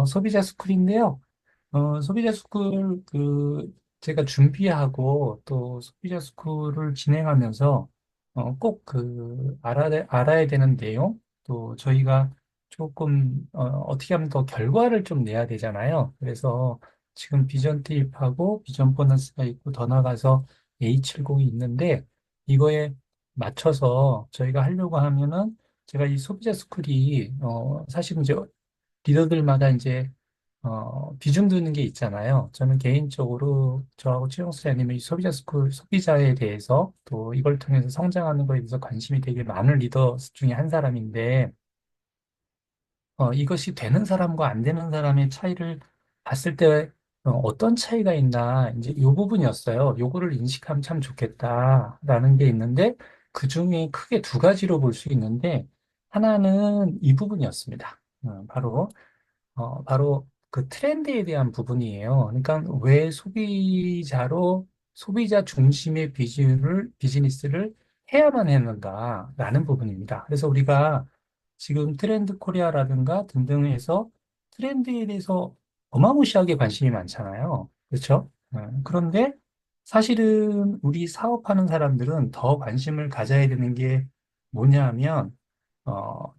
소비자 스쿨인데요. 소비자 스쿨, 제가 준비하고 또 소비자 스쿨을 진행하면서 꼭 알아야 되는 내용, 또 저희가 조금, 어떻게 하면 더 결과를 좀 내야 되잖아요. 그래서 지금 비전 테이프하고 비전 보너스가 있고 더 나가서 A70이 있는데 이거에 맞춰서 저희가 하려고 하면은 제가 이 소비자 스쿨이, 사실은 이제 리더들마다 이제 비중 두는 게 있잖아요. 저는 개인적으로 저하고 최영수 장님이 소비자 스쿨, 소비자에 대해서 또 이걸 통해서 성장하는 거에 대해서 관심이 되게 많은 리더 중에 한 사람인데, 이것이 되는 사람과 안 되는 사람의 차이를 봤을 때 떤 차이가 있나, 이제 이 부분이었어요. 요거를 인식하면 참 좋겠다라는 게 있는데, 그 중에 크게 두 가지로 볼 수 있는데, 하나는 이 부분이었습니다. 바로 그 트렌드에 대한 부분이에요. 그러니까 왜 소비자 중심의 비즈니스를 해야만 했는가라는 부분입니다. 그래서 우리가 지금 트렌드 코리아라든가 등등에서 트렌드에 대해서 어마무시하게 관심이 많잖아요. 그렇죠? 그런데 사실은 우리 사업하는 사람들은 더 관심을 가져야 되는 게 뭐냐 하면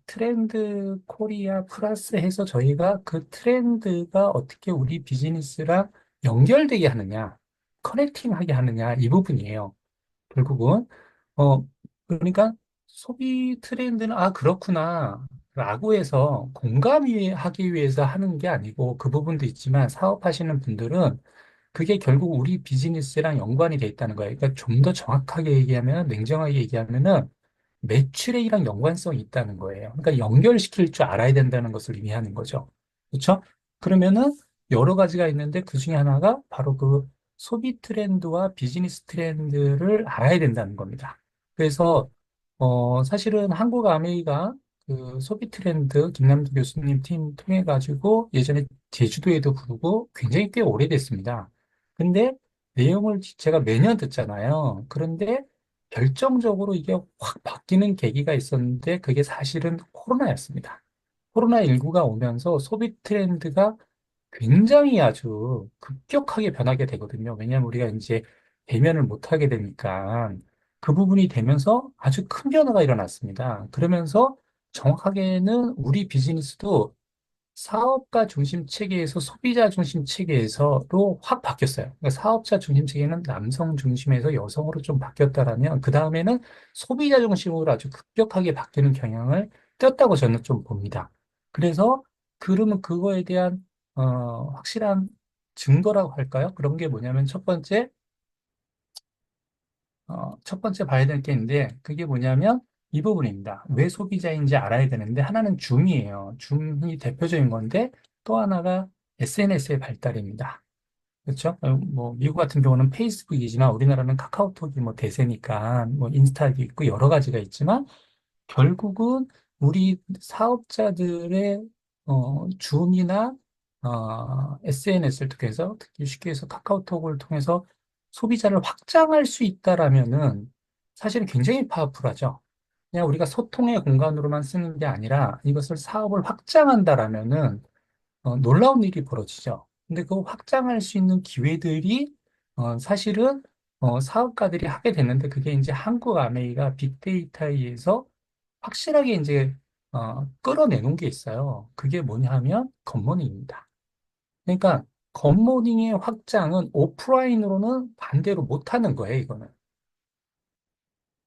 트렌드 코리아 플러스 해서 저희가 그 트렌드가 어떻게 우리 비즈니스랑 연결되게 하느냐, 커넥팅하게 하느냐, 이 부분이에요. 결국은. 어, 그러니까 소비 트렌드는, 그렇구나, 라고 해서 공감하기 위해서 하는 게 아니고 그 부분도 있지만 사업하시는 분들은 그게 결국 우리 비즈니스랑 연관이 돼 있다는 거예요. 그러니까 좀 더 정확하게 얘기하면, 냉정하게 얘기하면은 매출액이랑 연관성이 있다는 거예요. 그러니까 연결시킬 줄 알아야 된다는 것을 의미하는 거죠. 그렇죠? 그러면은 여러 가지가 있는데 그 중에 하나가 바로 그 소비 트렌드와 비즈니스 트렌드를 알아야 된다는 겁니다. 그래서 사실은 한국 아메이가 그 소비 트렌드 김남도 교수님 팀 통해 가지고 예전에 제주도에도 부르고 굉장히 꽤 오래됐습니다. 근데 내용을 제가 매년 듣잖아요. 그런데 결정적으로 이게 확 바뀌는 계기가 있었는데 그게 사실은 코로나였습니다. 코로나19가 오면서 소비 트렌드가 굉장히 아주 급격하게 변하게 되거든요. 왜냐하면 우리가 이제 대면을 못 하게 되니까 그 부분이 되면서 아주 큰 변화가 일어났습니다. 그러면서 정확하게는 우리 비즈니스도 사업가 중심 체계에서 소비자 중심 체계에서로 확 바뀌었어요. 그러니까 사업자 중심 체계는 남성 중심에서 여성으로 좀 바뀌었다라면 그 다음에는 소비자 중심으로 아주 급격하게 바뀌는 경향을 띄었다고 저는 좀 봅니다. 그래서 그러면 그거에 대한 확실한 증거라고 할까요? 그런 게 뭐냐면 첫 번째 봐야 될 게 있는데 그게 뭐냐면 이 부분입니다. 왜 소비자인지 알아야 되는데 하나는 줌이에요. 줌이 대표적인 건데 또 하나가 SNS의 발달입니다. 그렇죠? 뭐 미국 같은 경우는 페이스북이지만 우리나라는 카카오톡이 뭐 대세니까 뭐 인스타도 있고 여러 가지가 있지만 결국은 우리 사업자들의 줌이나 SNS를 통해서 특히 쉽게 해서 카카오톡을 통해서 소비자를 확장할 수 있다라면은 사실은 굉장히 파워풀하죠. 그냥 우리가 소통의 공간으로만 쓰는 게 아니라 이것을 사업을 확장한다라면은 놀라운 일이 벌어지죠. 근데 그 확장할 수 있는 기회들이 사실은 사업가들이 하게 됐는데 그게 이제 한국 아메이가 빅데이터에 의해서 확실하게 이제 끌어내놓은 게 있어요. 그게 뭐냐 하면 굿모닝입니다. 그러니까 굿모닝의 확장은 오프라인으로는 반대로 못하는 거예요, 이거는.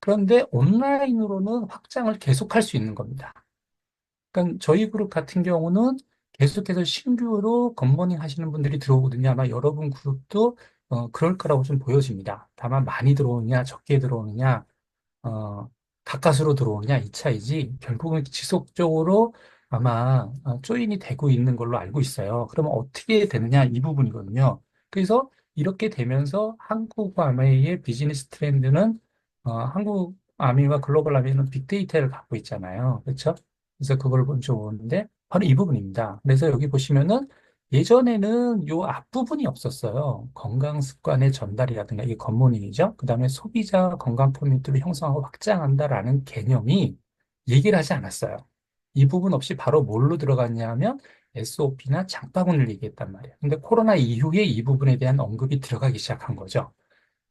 그런데 온라인으로는 확장을 계속할 수 있는 겁니다. 그러니까 저희 그룹 같은 경우는 계속해서 신규로 굿모닝 하시는 분들이 들어오거든요. 아마 여러분 그룹도 그럴 거라고 좀 보여집니다. 다만 많이 들어오느냐, 적게 들어오느냐, 어, 가까스로 들어오느냐 이 차이지 결국은 지속적으로 아마 조인이 되고 있는 걸로 알고 있어요. 그러면 어떻게 되느냐 이 부분이거든요. 그래서 이렇게 되면서 한국 아메이의 비즈니스 트렌드는 한국 아미와 글로벌 아미는 빅데이터를 갖고 있잖아요. 그렇죠? 그래서 그걸 먼저 보는데 바로 이 부분입니다. 그래서 여기 보시면은 예전에는 요 앞부분이 없었어요. 건강 습관의 전달이라든가 이게 겉모닝이죠. 그다음에 소비자 건강 커뮤니티를 형성하고 확장한다라는 개념이 얘기를 하지 않았어요. 이 부분 없이 바로 뭘로 들어갔냐 하면 SOP나 장바구니를 얘기했단 말이에요. 근데 코로나 이후에 이 부분에 대한 언급이 들어가기 시작한 거죠.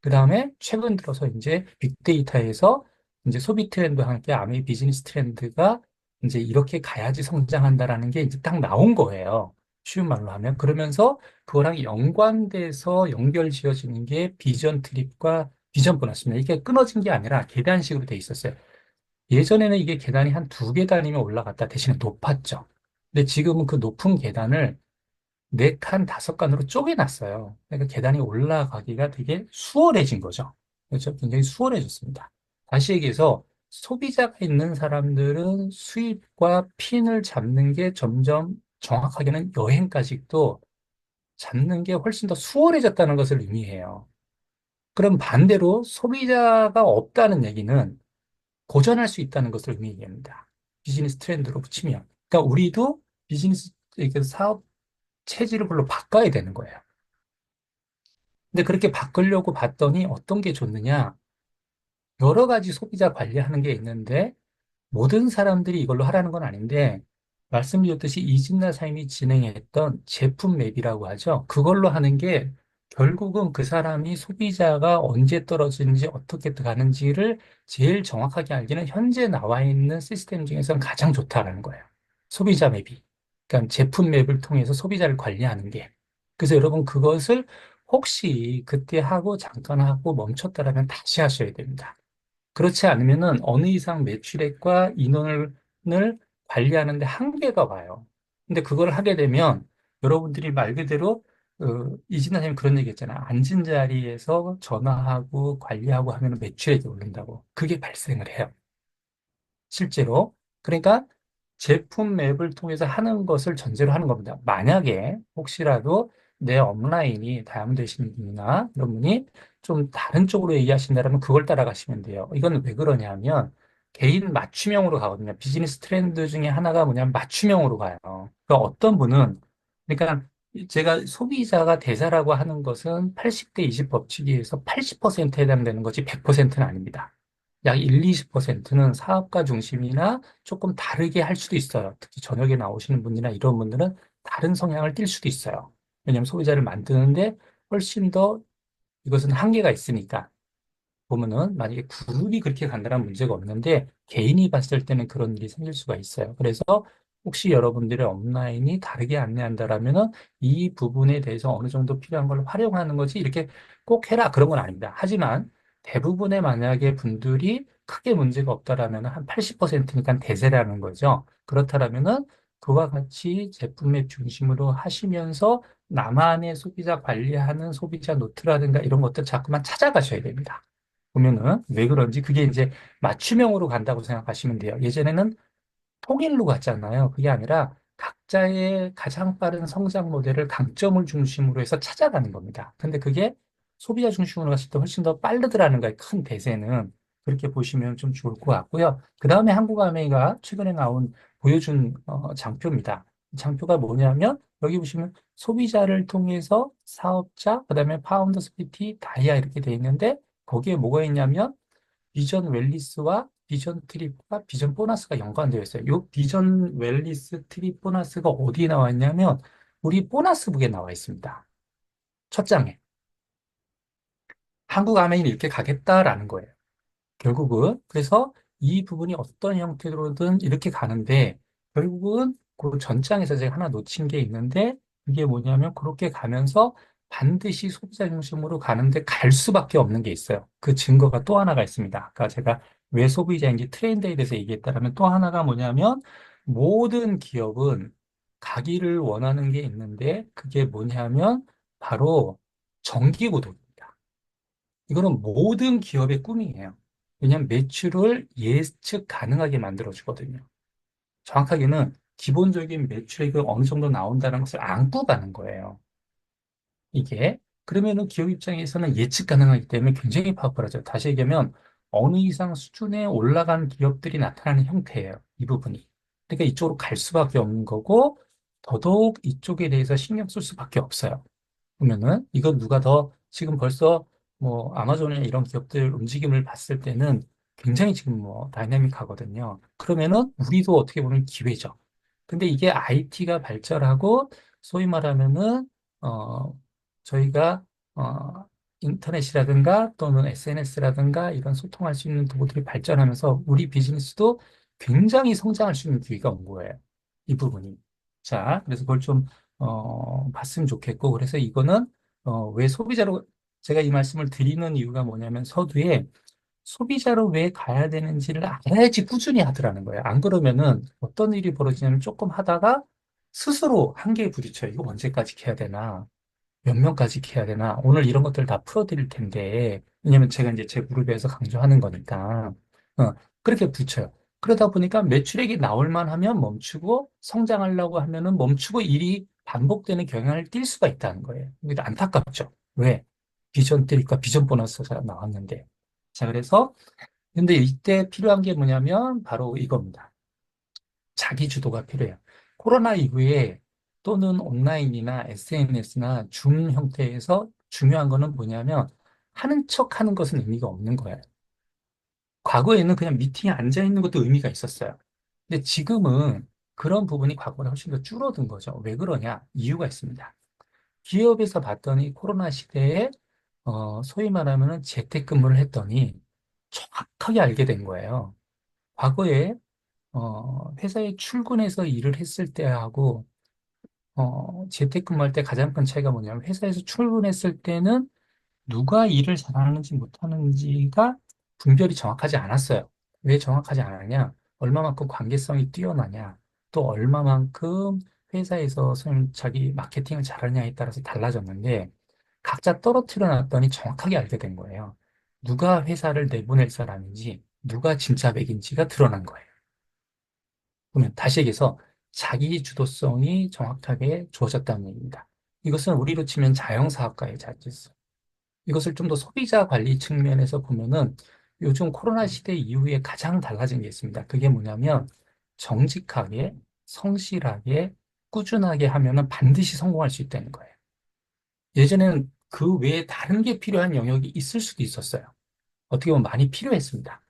그 다음에 최근 들어서 이제 빅데이터에서 이제 소비 트렌드와 함께 아메 비즈니스 트렌드가 이제 이렇게 가야지 성장한다라는 게 이제 딱 나온 거예요. 쉬운 말로 하면. 그러면서 그거랑 연관돼서 연결 지어지는 게 비전 트립과 비전 보너스입니다. 이게 끊어진 게 아니라 계단식으로 돼 있었어요. 예전에는 이게 계단이 한 두 계단이면 올라갔다 대신에 높았죠. 근데 지금은 그 높은 계단을 네 칸, 다섯 칸으로 쪼개놨어요. 그러니까 계단이 올라가기가 되게 수월해진 거죠. 그렇죠? 굉장히 수월해졌습니다. 다시 얘기해서 소비자가 있는 사람들은 수입과 핀을 잡는 게 점점 정확하게는 여행까지도 잡는 게 훨씬 더 수월해졌다는 것을 의미해요. 그럼 반대로 소비자가 없다는 얘기는 고전할 수 있다는 것을 의미합니다. 비즈니스 트렌드로 붙이면. 그러니까 우리도 비즈니스, 이렇게 사업 체질을 별로 바꿔야 되는 거예요. 근데 그렇게 바꾸려고 봤더니 어떤 게 좋느냐? 여러 가지 소비자 관리하는 게 있는데 모든 사람들이 이걸로 하라는 건 아닌데 말씀드렸듯이 이진나 사임이 진행했던 제품 맵이라고 하죠. 그걸로 하는 게 결국은 그 사람이 소비자가 언제 떨어지는지 어떻게 가는지를 제일 정확하게 알기는 현재 나와 있는 시스템 중에서는 가장 좋다라는 거예요. 소비자 맵이. 그러니까 제품 맵을 통해서 소비자를 관리하는 게. 그래서 여러분 그것을 혹시 그때 하고 잠깐 하고 멈췄다라면 다시 하셔야 됩니다. 그렇지 않으면은 어느 이상 매출액과 인원을 관리하는데 한계가 와요. 근데 그걸 하게 되면 여러분들이 말 그대로 이진아 선생님 그런 얘기 했잖아. 앉은 자리에서 전화하고 관리하고 하면 매출액이 오른다고. 그게 발생을 해요. 실제로. 그러니까 제품 맵을 통해서 하는 것을 전제로 하는 겁니다. 만약에 혹시라도 내 업라인이 다이아몬드 되시는 분이나 이런 분이 좀 다른 쪽으로 얘기하신다면 그걸 따라가시면 돼요. 이건 왜 그러냐면 개인 맞춤형으로 가거든요. 비즈니스 트렌드 중에 하나가 뭐냐면 맞춤형으로 가요. 그러니까 어떤 분은 그러니까 제가 소비자가 대사라고 하는 것은 80대 20 법칙에서 80% 해당되는 거지 100%는 아닙니다. 약 1, 20%는 사업가 중심이나 조금 다르게 할 수도 있어요. 특히 저녁에 나오시는 분이나 이런 분들은 다른 성향을 띌 수도 있어요. 왜냐하면 소비자를 만드는데 훨씬 더 이것은 한계가 있으니까. 보면은 만약에 그룹이 그렇게 간다는 문제가 없는데 개인이 봤을 때는 그런 일이 생길 수가 있어요. 그래서 혹시 여러분들의 업라인이 다르게 안내한다라면은 이 부분에 대해서 어느 정도 필요한 걸 활용하는 거지 이렇게 꼭 해라 그런 건 아닙니다. 하지만 대부분의 만약에 분들이 크게 문제가 없다라면 한 80%니까 대세라는 거죠. 그렇다라면은 그와 같이 제품 맵 중심으로 하시면서 나만의 소비자 관리하는 소비자 노트라든가 이런 것들 자꾸만 찾아가셔야 됩니다. 보면은 왜 그런지 그게 이제 맞춤형으로 간다고 생각하시면 돼요. 예전에는 통일로 갔잖아요. 그게 아니라 각자의 가장 빠른 성장 모델을 강점을 중심으로 해서 찾아가는 겁니다. 근데 그게 소비자 중심으로 갔을 때 훨씬 더 빠르더라는 거예요. 큰 대세는. 그렇게 보시면 좀 좋을 것 같고요. 그 다음에 한국아메이가 최근에 나온 보여준 장표입니다. 장표가 뭐냐면 여기 보시면 소비자를 통해서 사업자, 그다음에 파운더 스피티, 다이아 이렇게 돼 있는데 거기에 뭐가 있냐면 비전 웰리스와 비전 트립과 비전 보너스가 연관되어 있어요. 이 비전 웰리스 트립 보너스가 어디에 나와 있냐면 우리 보너스북에 나와 있습니다. 첫 장에. 한국 아메이는 이렇게 가겠다라는 거예요. 결국은 그래서 이 부분이 어떤 형태로든 이렇게 가는데 결국은 그 전장에서 제가 하나 놓친 게 있는데 이게 뭐냐면 그렇게 가면서 반드시 소비자 중심으로 가는데 갈 수밖에 없는 게 있어요. 그 증거가 또 하나가 있습니다. 아까 제가 왜 소비자인지 트렌드에 대해서 얘기했다면 또 하나가 뭐냐면 모든 기업은 가기를 원하는 게 있는데 그게 뭐냐면 바로 정기구독입니다. 이거는 모든 기업의 꿈이에요. 왜냐하면 매출을 예측 가능하게 만들어주거든요. 정확하게는 기본적인 매출액이 어느 정도 나온다는 것을 안고 가는 거예요. 이게. 그러면은 기업 입장에서는 예측 가능하기 때문에 굉장히 파워풀하죠. 다시 얘기하면 어느 이상 수준에 올라간 기업들이 나타나는 형태예요. 이 부분이. 그러니까 이쪽으로 갈 수밖에 없는 거고 더더욱 이쪽에 대해서 신경 쓸 수밖에 없어요. 보면은 이건 누가 더 지금 벌써 뭐 아마존이나 이런 기업들 움직임을 봤을 때는 굉장히 지금 뭐 다이나믹하거든요. 그러면은 우리도 어떻게 보면 기회죠. 근데 이게 IT가 발전하고 소위 말하면은 어 저희가 어 인터넷이라든가 또는 SNS라든가 이런 소통할 수 있는 도구들이 발전하면서 우리 비즈니스도 굉장히 성장할 수 있는 기회가 온 거예요. 이 부분이. 자, 그래서 그걸 좀 봤으면 좋겠고 그래서 이거는 왜 소비자로 제가 이 말씀을 드리는 이유가 뭐냐면 서두에 소비자로 왜 가야 되는지를 알아야지 꾸준히 하더라는 거예요. 안 그러면은 어떤 일이 벌어지냐면 조금 하다가 스스로 한계에 부딪혀요. 이거 언제까지 해야 되나? 몇 명까지 해야 되나? 오늘 이런 것들 다 풀어드릴 텐데. 왜냐면 제가 이제 제 그룹에서 강조하는 거니까. 그렇게 붙여요. 그러다 보니까 매출액이 나올 만하면 멈추고 성장하려고 하면은 멈추고 일이 반복되는 경향을 띌 수가 있다는 거예요. 이게 안타깝죠. 왜? 비전 트립과 비전 보너스가 나왔는데. 자, 그래서 근데 이때 필요한 게 뭐냐면 바로 이겁니다. 자기 주도가 필요해요. 코로나 이후에 또는 온라인이나 SNS나 줌 형태에서 중요한 거는 뭐냐면 하는 척 하는 것은 의미가 없는 거예요. 과거에는 그냥 미팅에 앉아 있는 것도 의미가 있었어요. 근데 지금은 그런 부분이 과거보다 훨씬 더 줄어든 거죠. 왜 그러냐? 이유가 있습니다. 기업에서 봤더니 코로나 시대에 소위 말하면 재택근무를 했더니 정확하게 알게 된 거예요. 과거에 회사에 출근해서 일을 했을 때하고 재택근무할 때 가장 큰 차이가 뭐냐면 회사에서 출근했을 때는 누가 일을 잘하는지 못하는지가 분별이 정확하지 않았어요. 왜 정확하지 않았냐? 얼마만큼 관계성이 뛰어나냐? 또 얼마만큼 회사에서 자기 마케팅을 잘하냐에 따라서 달라졌는데 각자 떨어뜨려 놨더니 정확하게 알게 된 거예요. 누가 회사를 내보낼 사람인지, 누가 진짜백인지가 드러난 거예요. 그러면 다시 얘기해서 자기 주도성이 정확하게 주어졌다는 얘기입니다. 이것은 우리로 치면 자영사업가의 자질성. 이것을 좀 더 소비자 관리 측면에서 보면은 요즘 코로나 시대 이후에 가장 달라진 게 있습니다. 그게 뭐냐면 정직하게, 성실하게, 꾸준하게 하면은 반드시 성공할 수 있다는 거예요. 예전에는 그 외에 다른 게 필요한 영역이 있을 수도 있었어요. 어떻게 보면 많이 필요했습니다.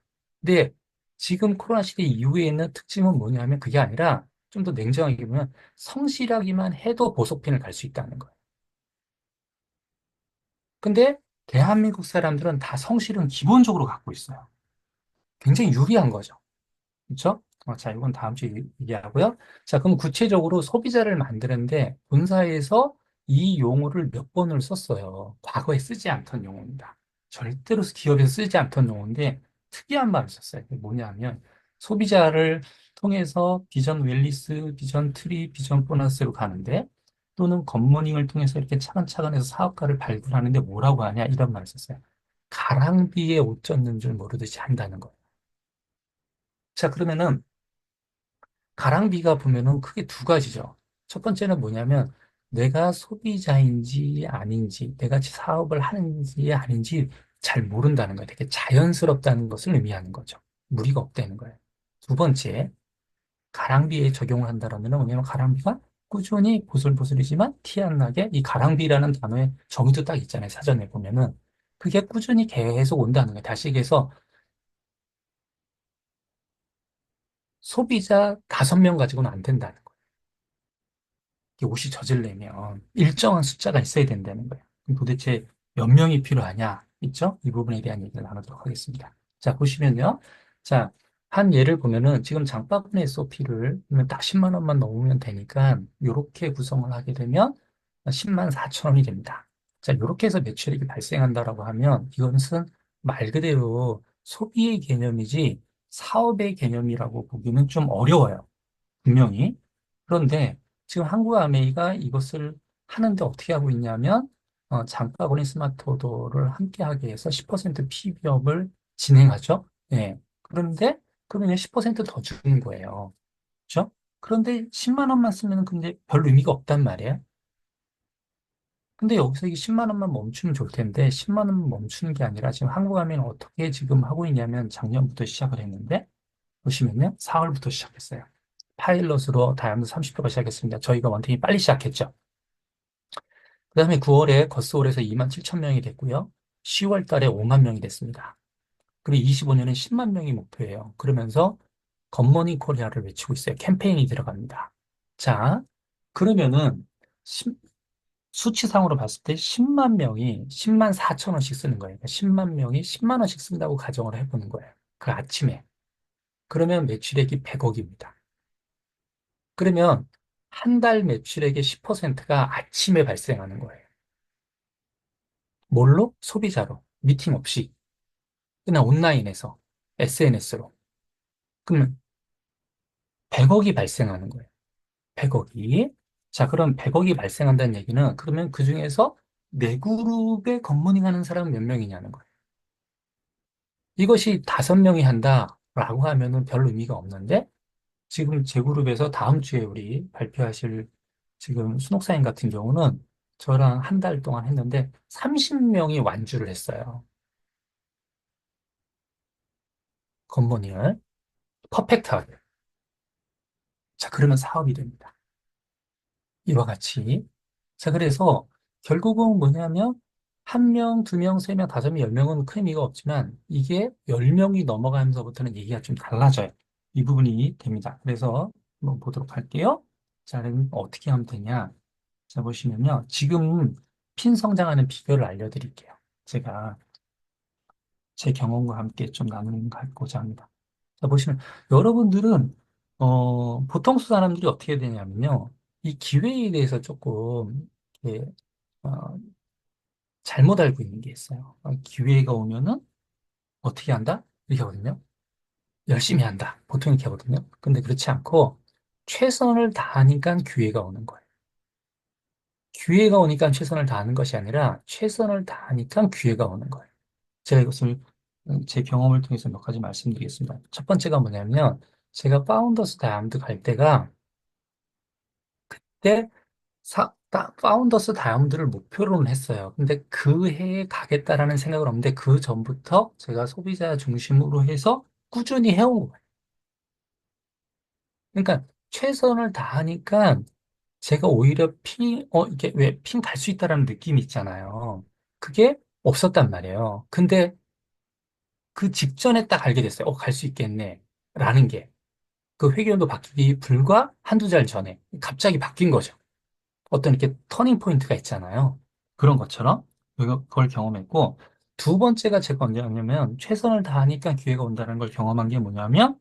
근데 지금 코로나 시대 이후에 있는 특징은 뭐냐면 그게 아니라 좀 더 냉정하게 보면 성실하기만 해도 보석핀을 갈 수 있다는 거예요. 근데 대한민국 사람들은 다 성실은 기본적으로 갖고 있어요. 굉장히 유리한 거죠. 그렇죠? 자, 이건 다음 주에 얘기하고요. 자, 그럼 구체적으로 소비자를 만드는데 본사에서 이 용어를 몇 번을 썼어요. 과거에 쓰지 않던 용어입니다. 절대로 기업에서 쓰지 않던 용어인데 특이한 말을 썼어요. 그게 뭐냐면 소비자를 통해서 비전 웰리스, 비전 트리, 비전 보너스로 가는데 또는 굿모닝을 통해서 이렇게 차근차근 해서 사업가를 발굴하는데 뭐라고 하냐 이런 말을 썼어요. 가랑비에 옷 젖는 줄 모르듯이 한다는 거예요. 자, 그러면은 가랑비가 보면은 크게 두 가지죠. 첫 번째는 뭐냐면 내가 소비자인지 아닌지, 내가 사업을 하는지 아닌지 잘 모른다는 거예요. 되게 자연스럽다는 것을 의미하는 거죠. 무리가 없다는 거예요. 두 번째, 가랑비에 적용을 한다라면 뭐냐면 가랑비가 꾸준히 보슬보슬이지만 티 안 나게 이 가랑비라는 단어의 정의도 딱 있잖아요. 사전에 보면은 그게 꾸준히 계속 온다는 거예요. 다시 얘기해서 소비자 5명 가지고는 안 된다는 거예요. 이게 옷이 젖으려면 일정한 숫자가 있어야 된다는 거예요. 그럼 도대체 몇 명이 필요하냐? 있죠? 이 부분에 대한 얘기를 나누도록 하겠습니다. 자, 보시면요. 자, 한 예를 보면은 지금 장바구니 SOP를 딱 10만 원만 넣으면 되니까 이렇게 구성을 하게 되면 10만 4천 원이 됩니다. 자, 이렇게 해서 매출액이 발생한다라고 하면 이것은 말 그대로 소비의 개념이지 사업의 개념이라고 보기는 좀 어려워요. 분명히. 그런데 지금 한국아메이가 이것을 하는데 어떻게 하고 있냐면 장바구니 스마트 오더를 함께 하기 위해서 10% PB업을 진행하죠. 예. 그런데 그러면 10%더 주는 거예요. 그렇죠? 그런데 10만 원만 쓰면 근데 별 의미가 없단 말이에요. 근데 여기서 이 10만 원만 멈추면 좋을 텐데 10만 원만 멈추는 게 아니라 지금 한국아메이는 어떻게 지금 하고 있냐면 작년부터 시작을 했는데 보시면요. 4월부터 시작했어요. 파일럿으로 다이아몬드 30표가 시작했습니다. 저희가 원팀이 빨리 시작했죠. 그 다음에 9월에 거스홀에서 2만 7천 명이 됐고요. 10월 달에 5만 명이 됐습니다. 그리고 25년엔 10만 명이 목표예요. 그러면서 굿모닝 코리아를 외치고 있어요. 캠페인이 들어갑니다. 자, 그러면은 수치상으로 봤을 때 10만 명이 10만 4천 원씩 쓰는 거예요. 그러니까 10만 명이 10만 원씩 쓴다고 가정을 해보는 거예요. 그 아침에. 그러면 매출액이 100억입니다. 그러면 한 달 매출액의 10%가 아침에 발생하는 거예요. 뭘로? 소비자로. 미팅 없이. 그냥 온라인에서. SNS로. 그러면 100억이 발생하는 거예요. 100억이. 자, 그럼 100억이 발생한다는 얘기는 그러면 그 중에서 내 그룹에 굿모닝 하는 사람은 몇 명이냐는 거예요. 이것이 5명이 한다라고 하면은 별 의미가 없는데 지금 제 그룹에서 다음 주에 우리 발표하실 지금 순옥사님 같은 경우는 저랑 한 달 동안 했는데 30명이 완주를 했어요. 굿모닝을 퍼펙트하게. 자, 그러면 사업이 됩니다. 이와 같이. 자, 그래서 결국은 뭐냐면 한 명, 두 명, 세 명, 다섯 명, 열 명은 큰 의미가 없지만 이게 열 명이 넘어가면서부터는 얘기가 좀 달라져요. 이 부분이 됩니다. 그래서 한번 보도록 할게요. 자, 그럼 어떻게 하면 되냐? 자, 보시면요. 지금 핀 성장하는 비결을 알려드릴게요. 제가 제 경험과 함께 좀 나누고자 합니다. 자, 보시면 여러분들은 보통 사람들이 어떻게 되냐면요. 이 기회에 대해서 조금 이렇게, 어, 잘못 알고 있는 게 있어요. 기회가 오면은 어떻게 한다? 이렇게 하거든요. 열심히 한다. 보통 이렇게 하거든요. 근데 그렇지 않고 최선을 다하니까 기회가 오는 거예요. 기회가 오니까 최선을 다하는 것이 아니라 최선을 다하니까 기회가 오는 거예요. 제가 이것을 제 경험을 통해서 몇 가지 말씀드리겠습니다. 첫 번째가 뭐냐면 제가 파운더스 다이아몬드 갈 때가 그때 파운더스 다이아몬드를 목표로는 했어요. 근데 그 해에 가겠다라는 생각은 없는데 그 전부터 제가 소비자 중심으로 해서 꾸준히 해온 거예요. 그러니까 최선을 다하니까 제가 오히려 이게 왜 핀 갈 수 있다라는 느낌이 있잖아요. 그게 없었단 말이에요. 근데 그 직전에 딱 알게 됐어요. 갈 수 있겠네. 라는 게. 그 회계연도 바뀌기 불과 한두 달 전에 갑자기 바뀐 거죠. 어떤 이렇게 터닝 포인트가 있잖아요. 그런 것처럼 그걸 경험했고 두 번째가 제가 언제였냐면 최선을 다하니까 기회가 온다는 걸 경험한 게 뭐냐면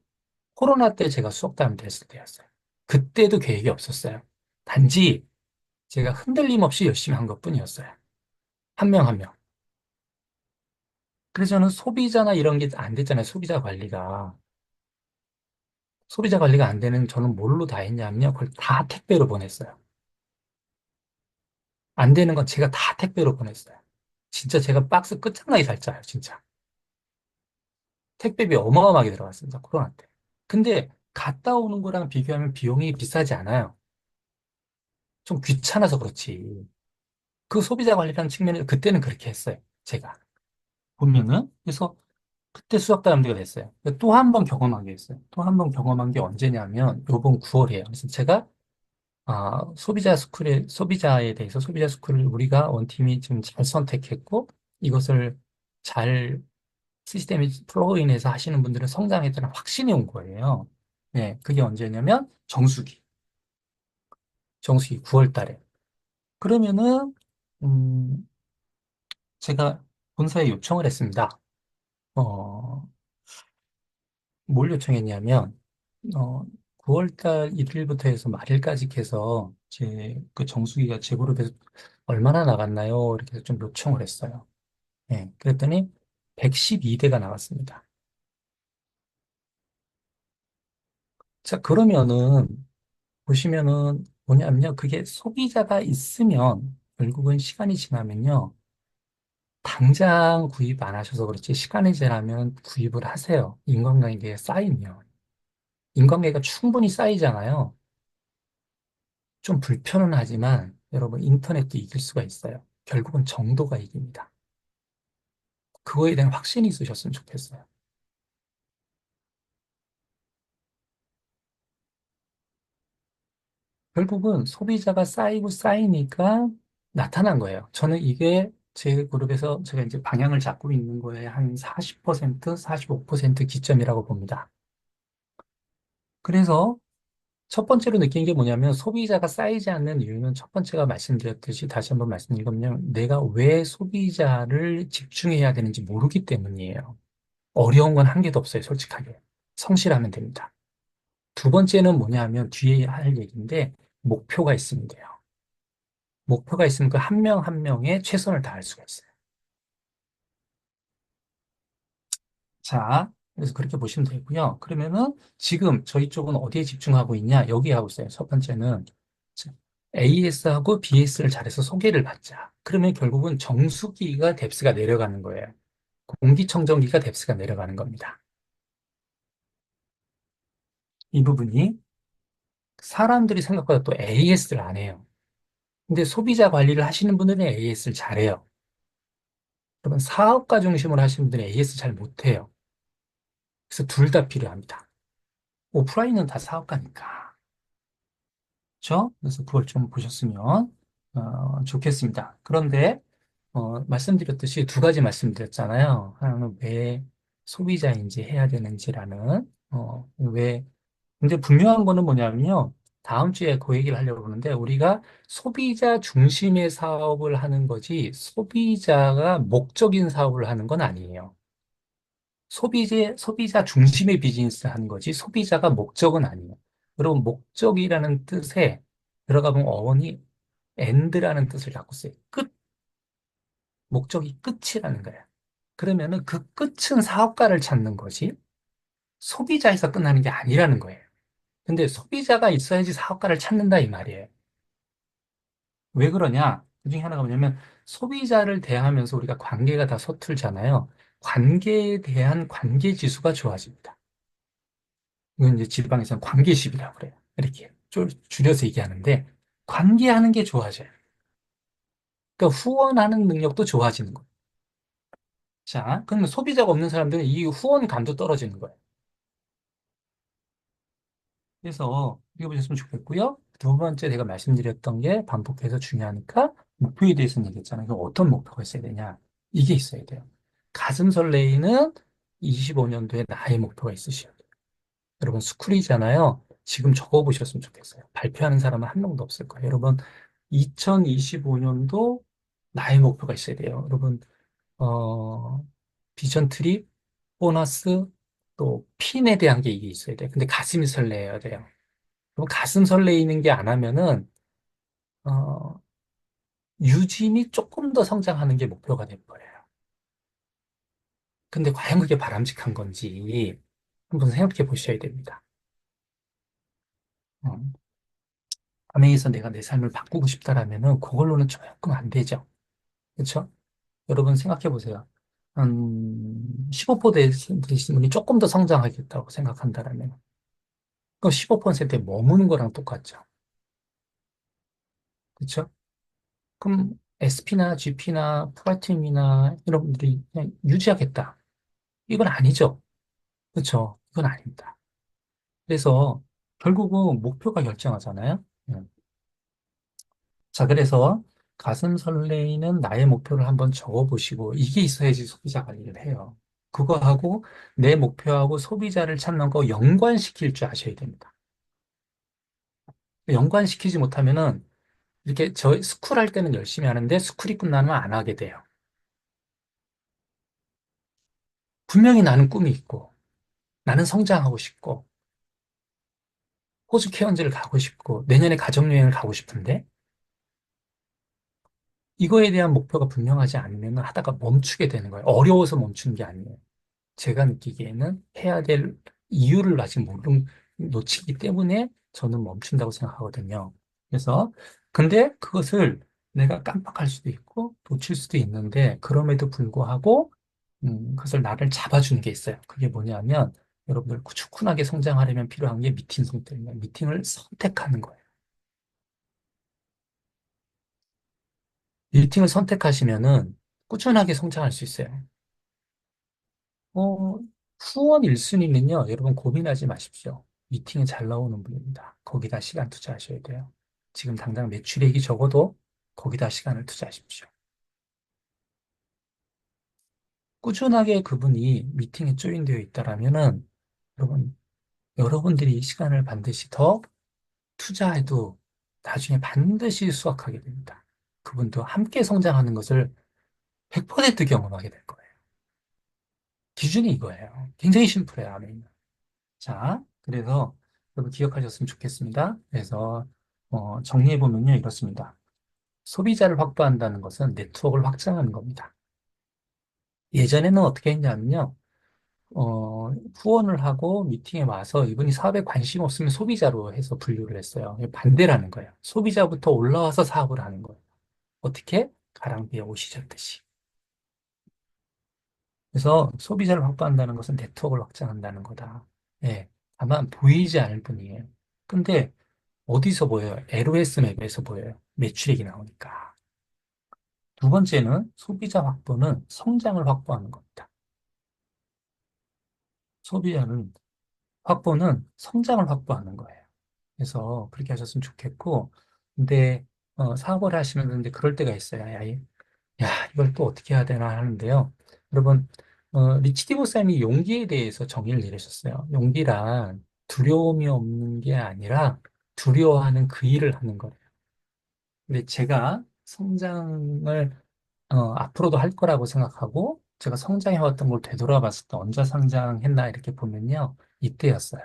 코로나 때 제가 수석담 됐을 때였어요. 그때도 계획이 없었어요. 단지 제가 흔들림 없이 열심히 한 것뿐이었어요. 한 명 한 명. 그래서 저는 소비자나 이런 게 안 됐잖아요. 소비자 관리가 안 되는 저는 뭘로 다 했냐면요. 그걸 다 택배로 보냈어요. 안 되는 건 제가 다 택배로 보냈어요. 진짜 제가 박스 끝장나게 잘 짜요, 진짜. 택배비 어마어마하게 들어갔습니다, 코로나 때. 근데 갔다 오는 거랑 비교하면 비용이 비싸지 않아요. 좀 귀찮아서 그렇지. 그 소비자 관리라는 측면에서 그때는 그렇게 했어요, 제가. 보면은. 그래서 그때 수석다람쥐가 됐어요. 또 한 번 경험한 게 있어요. 또 한 번 경험한 게 언제냐면, 요번 9월이에요. 그래서 제가 소비자에 대해서 소비자 스쿨을 우리가 원팀이 지금 잘 선택했고, 이것을 잘 시스템이 플러그인해서 하시는 분들은 성장했다는 확신이 온 거예요. 네, 그게 언제냐면 정수기 9월 달에. 그러면은, 음, 제가 본사에 요청을 했습니다. 어, 뭘 요청했냐면, 어, 9월 달 1일부터 해서 말일까지 해서 제 그 정수기가 제 그룹에서 얼마나 나갔나요? 이렇게 해서 좀 요청을 했어요. 네, 그랬더니 112대가 나왔습니다. 자, 그러면은 보시면은 뭐냐면요. 그게 소비자가 있으면 결국은 시간이 지나면요. 당장 구입 안 하셔서 그렇지 시간이 지나면 구입을 하세요. 인간관계가 쌓이면. 인간관계가 충분히 쌓이잖아요. 좀 불편은 하지만 여러분 인터넷도 이길 수가 있어요. 결국은 정도가 이깁니다. 그거에 대한 확신이 있으셨으면 좋겠어요. 결국은 소비자가 쌓이고 쌓이니까 나타난 거예요. 저는 이게 제 그룹에서 제가 이제 방향을 잡고 있는 거에 한 40%, 45% 기점이라고 봅니다. 그래서 첫 번째로 느낀 게 뭐냐면 소비자가 쌓이지 않는 이유는 첫 번째가 말씀드렸듯이 다시 한번 말씀드리면 내가 왜 소비자를 집중해야 되는지 모르기 때문이에요. 어려운 건 한 개도 없어요, 솔직하게. 성실하면 됩니다. 두 번째는 뭐냐면 뒤에 할 얘기인데 목표가 있으면 돼요. 목표가 있으면 그 한 명 한 명에 최선을 다할 수가 있어요. 자, 그래서 그렇게 보시면 되고요. 그러면은 지금 저희 쪽은 어디에 집중하고 있냐? 여기 하고 있어요. 첫 번째는 AS하고 BS를 잘해서 소개를 받자. 그러면 결국은 정수기가 뎁스가 내려가는 거예요. 공기청정기가 뎁스가 내려가는 겁니다. 이 부분이 사람들이 생각보다 또 AS를 안 해요. 근데 소비자 관리를 하시는 분들은 AS를 잘해요. 그러면 사업가 중심으로 하시는 분들은 AS 잘 못해요. 그래서 둘 다 필요합니다. 오프라인은 다 사업가니까. 그렇죠? 그래서 그걸 좀 보셨으면 좋겠습니다. 그런데 말씀드렸듯이 두 가지 말씀드렸잖아요. 하나는 왜 소비자인지 해야 되는지라는 왜 근데 분명한 거는 뭐냐면요. 다음 주에 그 얘기를 하려고 하는데 우리가 소비자 중심의 사업을 하는 거지 소비자가 목적인 사업을 하는 건 아니에요. 소비자 중심의 비즈니스를 하는 거지 소비자가 목적은 아니에요. 여러분 목적이라는 뜻에 들어가면 어원이 end라는 뜻을 갖고 써요. 끝, 목적이 끝이라는 거예요. 그러면은 그 끝은 사업가를 찾는 거지 소비자에서 끝나는 게 아니라는 거예요. 근데 소비자가 있어야지 사업가를 찾는다 이 말이에요. 왜 그러냐? 그 중에 하나가 뭐냐면 소비자를 대하면서 우리가 관계가 다 서툴잖아요. 관계에 대한 관계 지수가 좋아집니다. 이건 이제 지방에서는 관계십이라고 그래요. 이렇게 줄여서 얘기하는데 관계하는 게 좋아져요. 그러니까 후원하는 능력도 좋아지는 거예요. 자, 그러면 소비자가 없는 사람들은 이 후원감도 떨어지는 거예요. 그래서 이거 보셨으면 좋겠고요. 두 번째 내가 말씀드렸던 게 반복해서 중요하니까 목표에 대해서는 얘기했잖아요. 그럼 어떤 목표가 있어야 되냐? 이게 있어야 돼요. 가슴 설레이는 25년도에 나의 목표가 있으셔야 돼요. 여러분 스쿨이잖아요. 지금 적어보셨으면 좋겠어요. 발표하는 사람은 한 명도 없을 거예요. 여러분 2025년도 나의 목표가 있어야 돼요. 여러분 어, 비전 트립, 보너스, 또 핀에 대한 게 이게 있어야 돼요. 근데 가슴이 설레야 돼요. 그럼 가슴 설레이는 게 안 하면은 어, 유진이 조금 더 성장하는 게 목표가 될 거예요. 근데 과연 그게 바람직한 건지 한번 생각해 보셔야 됩니다. 어, 아메에서 내가 내 삶을 바꾸고 싶다라면은 그걸로는 조금 안 되죠. 그렇죠? 여러분 생각해 보세요. 한 15% 되신 분이 조금 더 성장하겠다고 생각한다라면 그 15%에 머무는 거랑 똑같죠. 그렇죠? 그럼 SP나 GP나 플라티늄이나 이런 분들이 그냥 유지하겠다. 이건 아니죠. 그렇죠? 이건 아닙니다. 그래서 결국은 목표가 결정하잖아요. 자, 그래서 가슴 설레이는 나의 목표를 한번 적어보시고 이게 있어야지 소비자 관리를 해요. 그거하고 내 목표하고 소비자를 찾는 거 연관시킬 줄 아셔야 됩니다. 연관시키지 못하면은 이렇게 저 스쿨 할 때는 열심히 하는데 스쿨이 끝나면 안 하게 돼요. 분명히 나는 꿈이 있고 나는 성장하고 싶고 호주 케언즈를 가고 싶고 내년에 가족여행을 가고 싶은데 이거에 대한 목표가 분명하지 않으면 하다가 멈추게 되는 거예요. 어려워서 멈추는 게 아니에요. 제가 느끼기에는 해야 될 이유를 아직 놓치기 때문에 저는 멈춘다고 생각하거든요. 그래서 근데 그것을 내가 깜빡할 수도 있고 놓칠 수도 있는데 그럼에도 불구하고 그것을 나를 잡아주는 게 있어요. 그게 뭐냐면 여러분들 꾸준하게 성장하려면 필요한 게 미팅 성격입니다. 미팅을 선택하는 거예요. 미팅을 선택하시면은 꾸준하게 성장할 수 있어요. 어, 후원 1순위는요, 여러분 고민하지 마십시오. 미팅에 잘 나오는 분입니다. 거기다 시간 투자하셔야 돼요. 지금 당장 매출액이 적어도 거기다 시간을 투자하십시오. 꾸준하게 그분이 미팅에 조인되어 있다라면은, 여러분, 여러분들이 시간을 반드시 더 투자해도 나중에 반드시 수확하게 됩니다. 그분도 함께 성장하는 것을 100% 경험하게 될 거예요. 기준이 이거예요. 굉장히 심플해요, 아메이는. 자, 그래서 여러분 기억하셨으면 좋겠습니다. 그래서 정리해보면요, 이렇습니다. 소비자를 확보한다는 것은 네트워크를 확장하는 겁니다. 예전에는 어떻게 했냐면요, 후원을 하고 미팅에 와서 이분이 사업에 관심 없으면 소비자로 해서 분류를 했어요. 이게 반대라는 거예요. 소비자부터 올라와서 사업을 하는 거예요. 어떻게? 가랑비에 옷이 젖듯이. 그래서 소비자를 확보한다는 것은 네트워크를 확장한다는 거다. 예. 다만 보이지 않을 뿐이에요. 근데 어디서 보여요? LOS 맵에서 보여요. 매출액이 나오니까. 두 번째는 소비자 확보는 성장을 확보하는 겁니다. 소비자는 확보는 성장을 확보하는 거예요. 그래서 그렇게 하셨으면 좋겠고, 근데 사업을 하시면 근데 그럴 때가 있어요. 야, 이걸 또 어떻게 해야 되나 하는데요. 여러분, 리치 디보사님이 용기에 대해서 정의를 내리셨어요. 용기란 두려움이 없는 게 아니라 두려워하는 그 일을 하는 거예요. 근데 제가 성장을 앞으로도 할 거라고 생각하고 제가 성장해왔던 걸 되돌아봤을 때 언제 성장했나 이렇게 보면요. 이때였어요.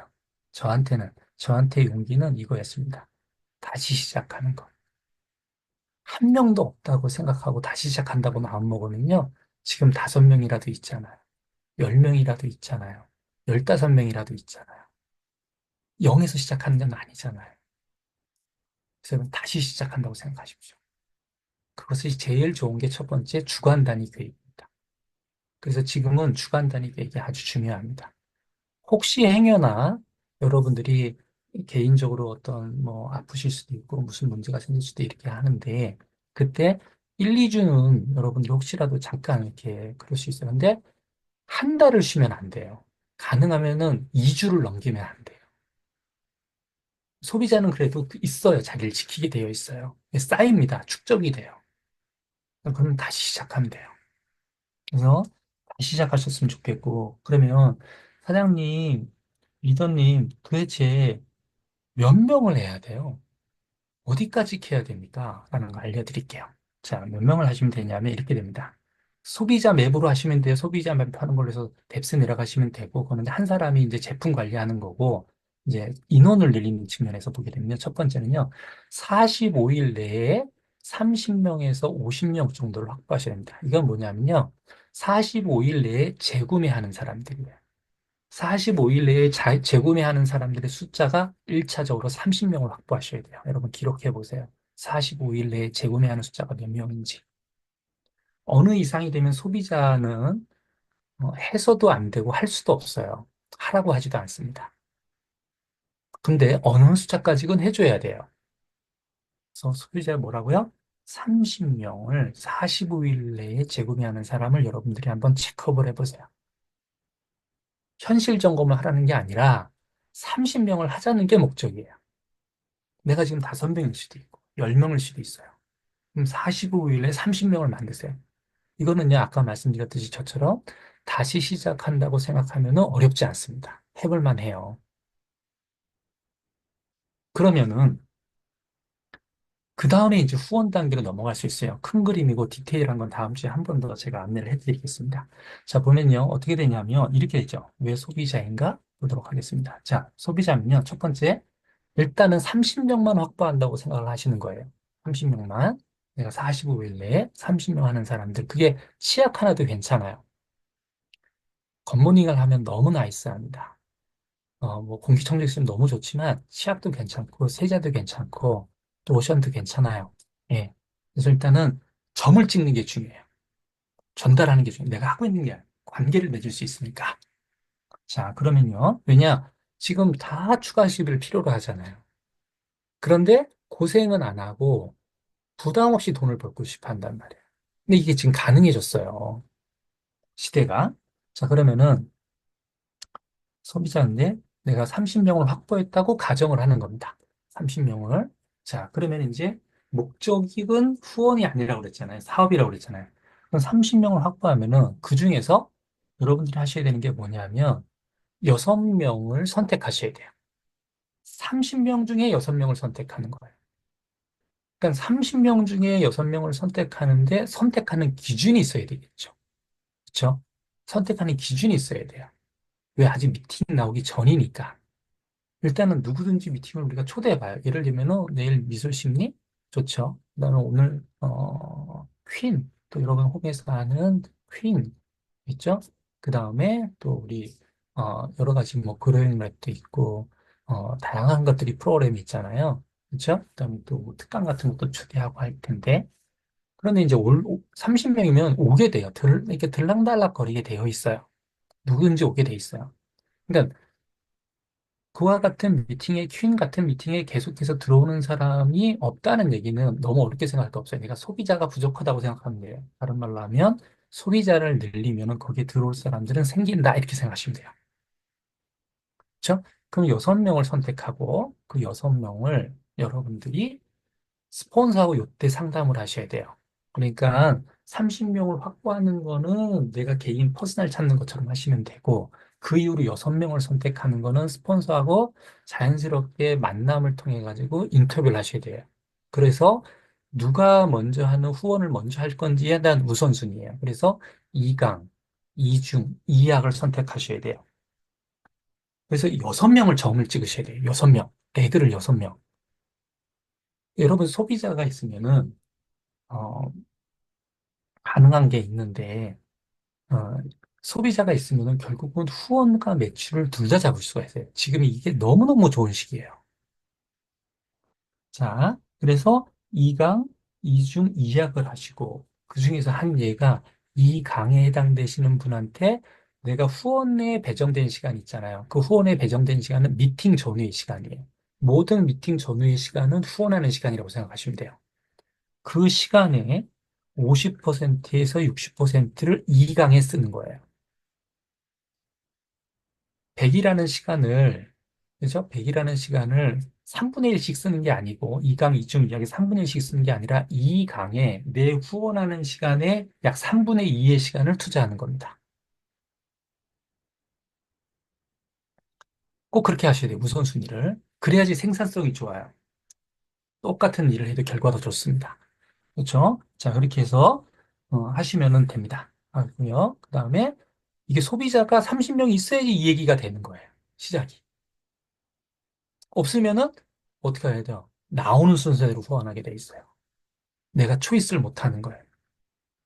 저한테 용기는 이거였습니다. 다시 시작하는 거. 한 명도 없다고 생각하고 다시 시작한다고 마음먹으면요. 지금 5명이라도 있잖아요. 10명이라도 있잖아요. 15명이라도 있잖아요. 0에서 시작하는 건 아니잖아요. 그래서 다시 시작한다고 생각하십시오. 그것이 제일 좋은 게 첫 번째 주간 단위 교육입니다. 그래서 지금은 주간 단위 교육이 아주 중요합니다. 혹시 행여나 여러분들이 개인적으로 어떤 뭐 아프실 수도 있고 무슨 문제가 생길 수도 이렇게 하는데 그때 1, 2주는 여러분들이 혹시라도 잠깐 이렇게 그럴 수 있어요. 근데 한 달을 쉬면 안 돼요. 가능하면은 2주를 넘기면 안 돼요. 소비자는 그래도 있어요. 자기를 지키게 되어 있어요. 쌓입니다. 축적이 돼요. 그러면 다시 시작하면 돼요. 그래서 다시 시작하셨으면 좋겠고 그러면 사장님, 리더님 도대체 몇 명을 해야 돼요? 어디까지 해야 됩니까? 라는 거 알려드릴게요. 자, 몇 명을 하시면 되냐면 이렇게 됩니다. 소비자 맵으로 하시면 돼요. 소비자 맵 하는 걸로 해서 뎁스 내려가시면 되고, 그거는 한 사람이 이제 제품 관리하는 거고, 이제 인원을 늘리는 측면에서 보게 되면요. 첫 번째는요, 45일 내에 30명에서 50명 정도를 확보하셔야 됩니다. 이건 뭐냐면요, 45일 내에 재구매하는 사람들이에요. 45일 내에 재구매하는 사람들의 숫자가 1차적으로 30명을 확보하셔야 돼요. 여러분 기록해 보세요. 45일 내에 재구매하는 숫자가 몇 명인지. 어느 이상이 되면 소비자는 해서도 안 되고 할 수도 없어요. 하라고 하지도 않습니다. 근데 어느 숫자까지는 해줘야 돼요. 그래서 소비자 뭐라고요? 30명을 45일 내에 재구매하는 사람을 여러분들이 한번 체크업을 해보세요. 현실 점검을 하라는 게 아니라 30명을 하자는 게 목적이에요. 내가 지금 5명일 수도 있고, 10명일 수도 있어요. 그럼 45일에 30명을 만드세요. 이거는요, 아까 말씀드렸듯이 저처럼 다시 시작한다고 생각하면 어렵지 않습니다. 해볼만 해요. 그러면은, 그 다음에 이제 후원 단계로 넘어갈 수 있어요. 큰 그림이고 디테일한 건 다음 주에 한 번 더 제가 안내를 해드리겠습니다. 자, 보면요, 어떻게 되냐면, 이렇게 되죠. 왜 소비자인가? 보도록 하겠습니다. 자, 소비자면요, 첫 번째, 일단은 30명만 확보한다고 생각을 하시는 거예요. 30명만. 내가 45일 내에 30명 하는 사람들. 그게 치약 하나도 괜찮아요. 굿모닝을 하면 너무 나이스합니다. 뭐 공기청정 있으면 너무 좋지만 치약도 괜찮고 세제도 괜찮고 로션도 괜찮아요. 예. 그래서 일단은 점을 찍는 게 중요해요. 전달하는 게 중요해요. 내가 하고 있는 게 아니라 관계를 맺을 수 있으니까. 자, 그러면요. 왜냐? 지금 다 추가 시비를 필요로 하잖아요. 그런데 고생은 안 하고 부담 없이 돈을 벌고 싶어 한단 말이에요. 근데 이게 지금 가능해졌어요. 시대가. 자, 그러면은 소비자인데 내가 30명을 확보했다고 가정을 하는 겁니다. 30명을. 자, 그러면 이제 목적은 후원이 아니라고 그랬잖아요. 사업이라고 그랬잖아요. 그럼 30명을 확보하면은 그 중에서 여러분들이 하셔야 되는 게 뭐냐면 6명을 선택하셔야 돼요. 30명 중에 6명을 선택하는 거예요. 그러니까 30명 중에 6명을 선택하는데 선택하는 기준이 있어야 되겠죠. 그렇죠? 선택하는 기준이 있어야 돼요. 왜 아직 미팅 나오기 전이니까. 일단은 누구든지 미팅을 우리가 초대해봐요. 예를 들면은 내일 미술심리 좋죠. 그다음에 오늘 퀸, 또 여러분 홈에서 하는 퀸 있죠. 그다음에 또 우리 여러 가지 뭐 그로잉 랩도 있고 다양한 것들이 프로그램이 있잖아요. 그렇죠? 그다음에 또뭐 특강 같은 것도 초대하고 할 텐데 그런데 이제 30명이면 오게 돼요. 이렇게 들락달락 거리게 되어 있어요. 누구든지 오게 돼 있어요. 그러니까 그와 같은 미팅에, 퀸 같은 미팅에 계속해서 들어오는 사람이 없다는 얘기는 너무 어렵게 생각할 거 없어요. 내가 소비자가 부족하다고 생각하면 돼요. 다른 말로 하면 소비자를 늘리면 거기에 들어올 사람들은 생긴다. 이렇게 생각하시면 돼요. 그렇죠? 그럼 6명을 선택하고 그 6명을 여러분들이 스폰서하고 요때 상담을 하셔야 돼요. 그러니까 30명을 확보하는 거는 내가 개인 퍼스널 찾는 것처럼 하시면 되고 그 이후로 6명을 선택하는 거는 스폰서하고 자연스럽게 만남을 통해 가지고 인터뷰를 하셔야 돼요. 그래서 누가 먼저 하는 후원을 먼저 할 건지에 대한 우선순위예요. 그래서 2강, 2중, 2약을 선택하셔야 돼요. 그래서 6명을 점을 찍으셔야 돼요. 6명. 레그를 6명. 여러분 소비자가 있으면은 어, 가능한 게 있는데, 어, 소비자가 있으면 결국은 후원과 매출을 둘 다 잡을 수가 있어요. 지금 이게 너무너무 좋은 시기예요. 자, 그래서 2강, 2중 2약을 하시고, 그 중에서 한 예가 이 강에 해당되시는 분한테 내가 후원에 배정된 시간 있잖아요. 그 후원에 배정된 시간은 미팅 전후의 시간이에요. 모든 미팅 전후의 시간은 후원하는 시간이라고 생각하시면 돼요. 그 시간에 50%에서 60%를 2강에 쓰는 거예요. 100이라는 시간을, 그죠? 100이라는 시간을 3분의 1씩 쓰는 게 아니고, 2강, 2중 이야기 3분의 1씩 쓰는 게 아니라, 2강에 내 후원하는 시간에 약 3분의 2의 시간을 투자하는 겁니다. 꼭 그렇게 하셔야 돼요, 우선순위를. 그래야지 생산성이 좋아요. 똑같은 일을 해도 결과도 좋습니다. 그렇죠? 자, 그렇게 해서 하시면 됩니다. 하고요. 그 다음에 이게 소비자가 30명이 있어야지 이 얘기가 되는 거예요. 시작이. 없으면은 어떻게 해야 돼요? 나오는 순서대로 후원하게 돼 있어요. 내가 초이스를 못 하는 거예요.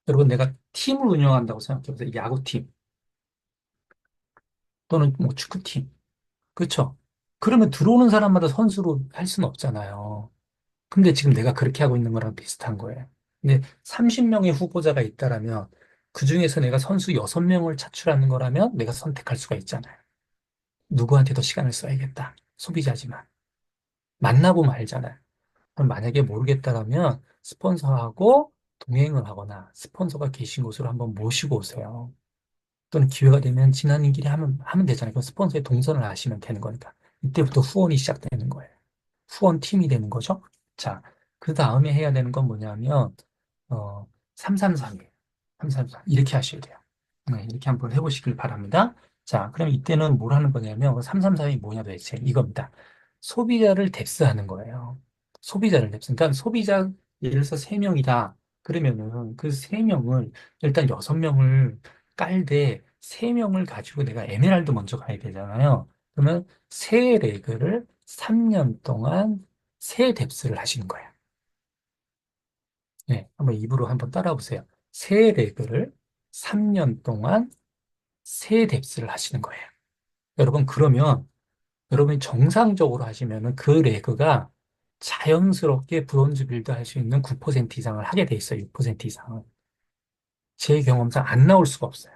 여러분, 내가 팀을 운영한다고 생각해보세요. 야구팀 또는 뭐 축구팀. 그렇죠? 그러면 들어오는 사람마다 선수로 할 수는 없잖아요. 근데 지금 내가 그렇게 하고 있는 거랑 비슷한 거예요. 근데 30명의 후보자가 있다라면 그 중에서 내가 선수 6명을 차출하는 거라면 내가 선택할 수가 있잖아요. 누구한테 더 시간을 써야겠다. 소비자지만. 만나보면 알잖아요. 그럼 만약에 모르겠다라면 스폰서하고 동행을 하거나 스폰서가 계신 곳으로 한번 모시고 오세요. 또는 기회가 되면 지나는 길에 하면 되잖아요. 그럼 스폰서의 동선을 아시면 되는 거니까. 이때부터 후원이 시작되는 거예요. 후원 팀이 되는 거죠. 자, 그 다음에 해야 되는 건 뭐냐면, 333이에요. 333. 이렇게 하셔야 돼요. 네, 이렇게 한번 해보시길 바랍니다. 자, 그럼 이때는 뭘 하는 거냐면, 333이 뭐냐 도대체 이겁니다. 소비자를 뎁스하는 거예요. 소비자를 뎁스. 그러니까 소비자, 예를 들어서 3명이다. 그러면은 그 3명을, 일단 6명을 깔되 3명을 가지고 내가 에메랄드 먼저 가야 되잖아요. 그러면 세 레그를 3년 동안 세 뎁스를 하시는 거예요. 네, 한번 입으로 한번 따라보세요. 세 레그를 3년 동안 세 뎁스를 하시는 거예요. 여러분, 그러면 여러분이 정상적으로 하시면은 그 레그가 자연스럽게 브론즈 빌드 할 수 있는 9% 이상을 하게 돼 있어요. 6% 이상은. 제 경험상 안 나올 수가 없어요.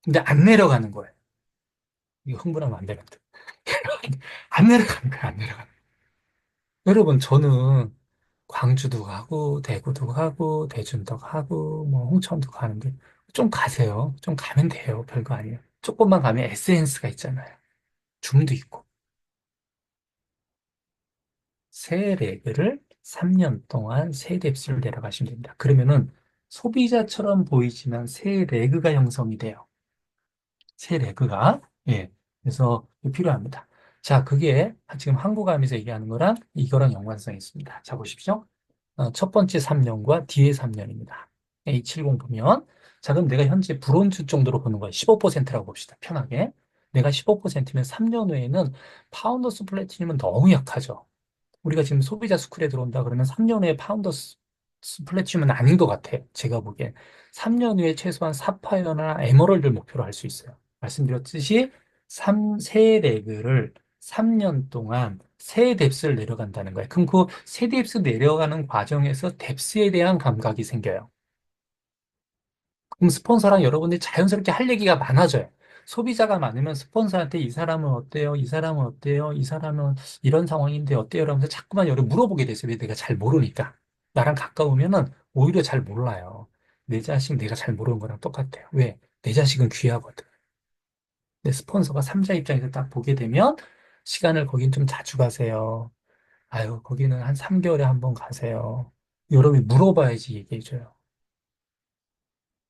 근데 안 내려가는 거예요. 이거 흥분하면 안 되거든. 안 내려가는 거예요. 안 내려가는 거예요. 여러분, 저는 광주도 가고, 대구도 가고, 대전도 가고, 뭐, 홍천도 가는데, 좀 가세요. 좀 가면 돼요. 별거 아니에요. 조금만 가면 에센스가 있잖아요. 줌도 있고. 세 레그를 3년 동안 세 뎁스를 내려가시면 됩니다. 그러면은 소비자처럼 보이지만 세 레그가 형성이 돼요. 세 레그가. 예. 그래서 필요합니다. 자, 그게 지금 한국암에서 얘기하는 거랑 이거랑 연관성이 있습니다. 자, 보십시오. 첫 번째 3년과 뒤에 3년입니다. A70 보면, 자, 그럼 내가 현재 불온주 정도로 보는 거예요. 15%라고 봅시다. 편하게. 내가 15%면 3년 후에는 파운더스 플래티늄은 너무 약하죠. 우리가 지금 소비자 스쿨에 들어온다 그러면 3년 후에 파운더스 플래티늄은 아닌 것 같아. 제가 보기엔. 3년 후에 최소한 사파이어나 에메랄드를 목표로 할 수 있어요. 말씀드렸듯이 세 레그를 3년 동안 세 뎁스를 내려간다는 거예요. 그럼 그 세 뎁스 내려가는 과정에서 뎁스에 대한 감각이 생겨요. 그럼 스폰서랑 여러분들이 자연스럽게 할 얘기가 많아져요. 소비자가 많으면 스폰서한테 이 사람은 어때요? 이 사람은 어때요? 이 사람은 이런 상황인데 어때요? 라면서 자꾸만 여러 물어보게 되죠. 왜 내가 잘 모르니까. 나랑 가까우면은 오히려 잘 몰라요. 내 자식 내가 잘 모르는 거랑 똑같아요. 왜? 내 자식은 귀하거든. 내 스폰서가 삼자 입장에서 딱 보게 되면 시간을 거긴 좀 자주 가세요. 아유, 거기는 한 3개월에 한 번 가세요. 여러분이 물어봐야지 얘기해줘요.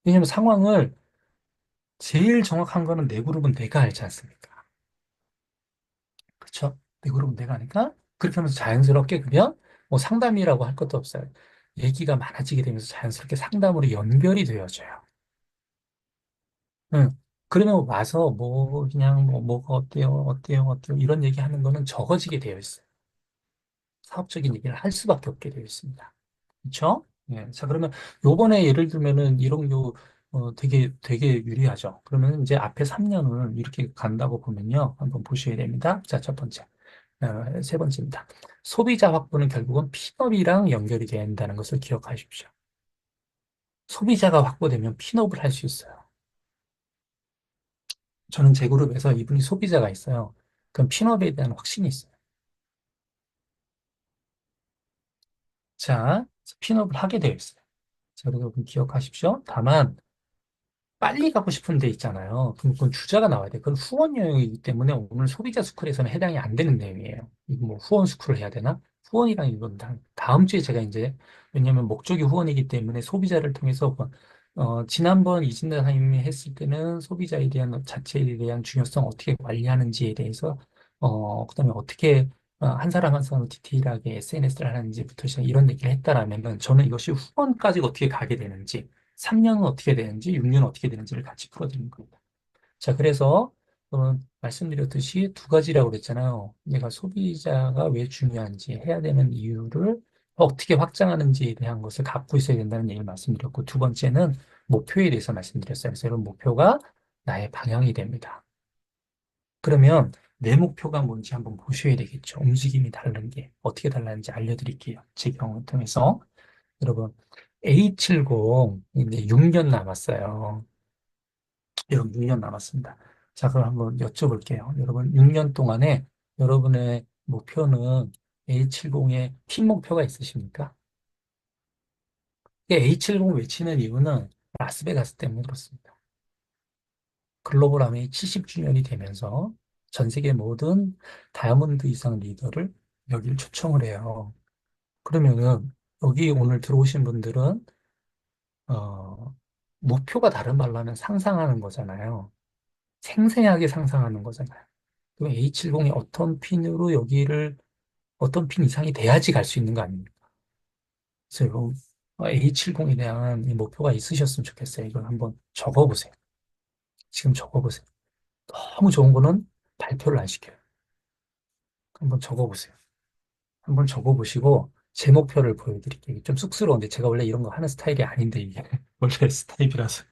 왜냐면 상황을 제일 정확한 거는 내 그룹은 내가 알지 않습니까? 그렇죠? 내 그룹은 내가 아니까 그렇게 하면서 자연스럽게 그냥 뭐 상담이라고 할 것도 없어요. 얘기가 많아지게 되면서 자연스럽게 상담으로 연결이 되어져요. 응. 그러면 와서 뭐 그냥 뭐 뭐가 어때요, 어때요, 어때요 이런 얘기하는 거는 적어지게 되어 있어요. 사업적인 얘기를 할 수밖에 없게 되어 있습니다. 그렇죠? 예. 자, 그러면 요번에 예를 들면은 이런 되게 유리하죠. 그러면 이제 앞에 3년을 이렇게 간다고 보면요. 한번 보셔야 됩니다. 자, 첫 번째. 세 번째입니다. 소비자 확보는 결국은 핀업이랑 연결이 된다는 것을 기억하십시오. 소비자가 확보되면 핀업을 할 수 있어요. 저는 제 그룹에서 이분이 소비자가 있어요. 그럼 핀업에 대한 확신이 있어요. 자, 핀업을 하게 되어 있어요. 자, 여러분 기억하십시오. 다만 빨리 가고 싶은 데 있잖아요. 그럼 그건 주자가 나와야 돼. 그건 후원 영역이기 때문에 오늘 소비자 스쿨에서는 해당이 안 되는 내용이에요. 이거 뭐 후원 스쿨을 해야 되나? 후원이랑 이건 다음 주에 제가 이제 왜냐하면 목적이 후원이기 때문에 소비자를 통해서 지난번 이진단 선생님이 했을 때는 소비자에 대한 자체에 대한 중요성 어떻게 관리하는지에 대해서 그다음에 어떻게 한 사람 한 사람 디테일하게 SNS를 하는지부터 시작 이런 얘기를 했다라면은 저는 이것이 후원까지 어떻게 가게 되는지 3년은 어떻게 되는지, 6년은 어떻게 되는지를 같이 풀어드리는 겁니다. 자, 그래서 말씀드렸듯이 두 가지라고 그랬잖아요. 내가 소비자가 왜 중요한지 해야 되는 이유를 어떻게 확장하는지에 대한 것을 갖고 있어야 된다는 얘기를 말씀드렸고, 두 번째는 목표에 대해서 말씀드렸어요. 그래서 여러분 목표가 나의 방향이 됩니다. 그러면 내 목표가 뭔지 한번 보셔야 되겠죠. 움직임이 다른 게 어떻게 달랐는지 알려드릴게요. 제 경험을 통해서. 여러분, A70 이제 6년 남았어요. 여러분 6년 남았습니다. 자, 그럼 한번 여쭤볼게요. 여러분 6년 동안에 여러분의 목표는 A70에 핀 목표가 있으십니까? A70 외치는 이유는 라스베가스 때문에 그렇습니다. 글로벌 아메이 70주년이 되면서 전 세계 모든 다이아몬드 이상 리더를 여기를 초청을 해요. 그러면은 여기 오늘 들어오신 분들은 어, 목표가 다른 말로 하면 상상하는 거잖아요. 생생하게 상상하는 거잖아요. 그럼 A70이 어떤 핀 이상이 돼야지 갈 수 있는 거 아닙니까? 그래서 여러분, A70에 대한 이 목표가 있으셨으면 좋겠어요. 이걸 한번 적어보세요. 지금 적어보세요. 너무 좋은 거는 발표를 안 시켜요. 한번 적어보세요. 한번 적어보시고 제 목표를 보여드릴게요. 좀 쑥스러운데 제가 원래 이런 거 하는 스타일이 아닌데 이게 원래 스타일이라서.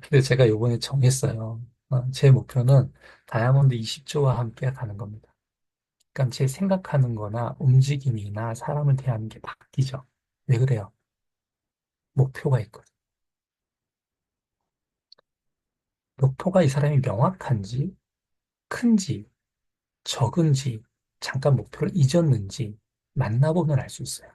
근데 제가 요번에 정했어요. 제 목표는 다이아몬드 20조와 함께 가는 겁니다. 그러니까 제 생각하는 거나 움직임이나 사람을 대하는 게 바뀌죠. 왜 그래요? 목표가 있거든. 목표가 이 사람이 명확한지, 큰지, 적은지, 잠깐 목표를 잊었는지 만나보면 알 수 있어요.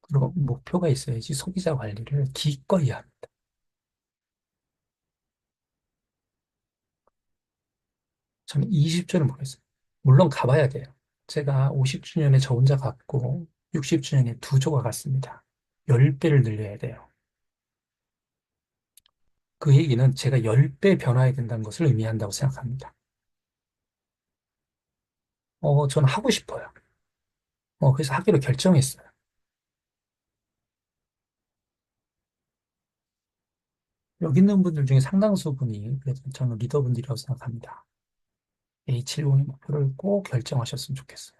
그리고 목표가 있어야지 소비자 관리를 기꺼이 합니다. 저는 20조는 모르겠어요. 물론 가봐야 돼요. 제가 50주년에 저 혼자 갔고 60주년에 두 조가 갔습니다. 10배를 늘려야 돼요. 그 얘기는 제가 10배 변화해야 된다는 것을 의미한다고 생각합니다. 저는 하고 싶어요. 그래서 하기로 결정했어요. 여기 있는 분들 중에 상당수 분이 그래서 저는 리더분들이라고 생각합니다. A70의 목표를 꼭 결정하셨으면 좋겠어요.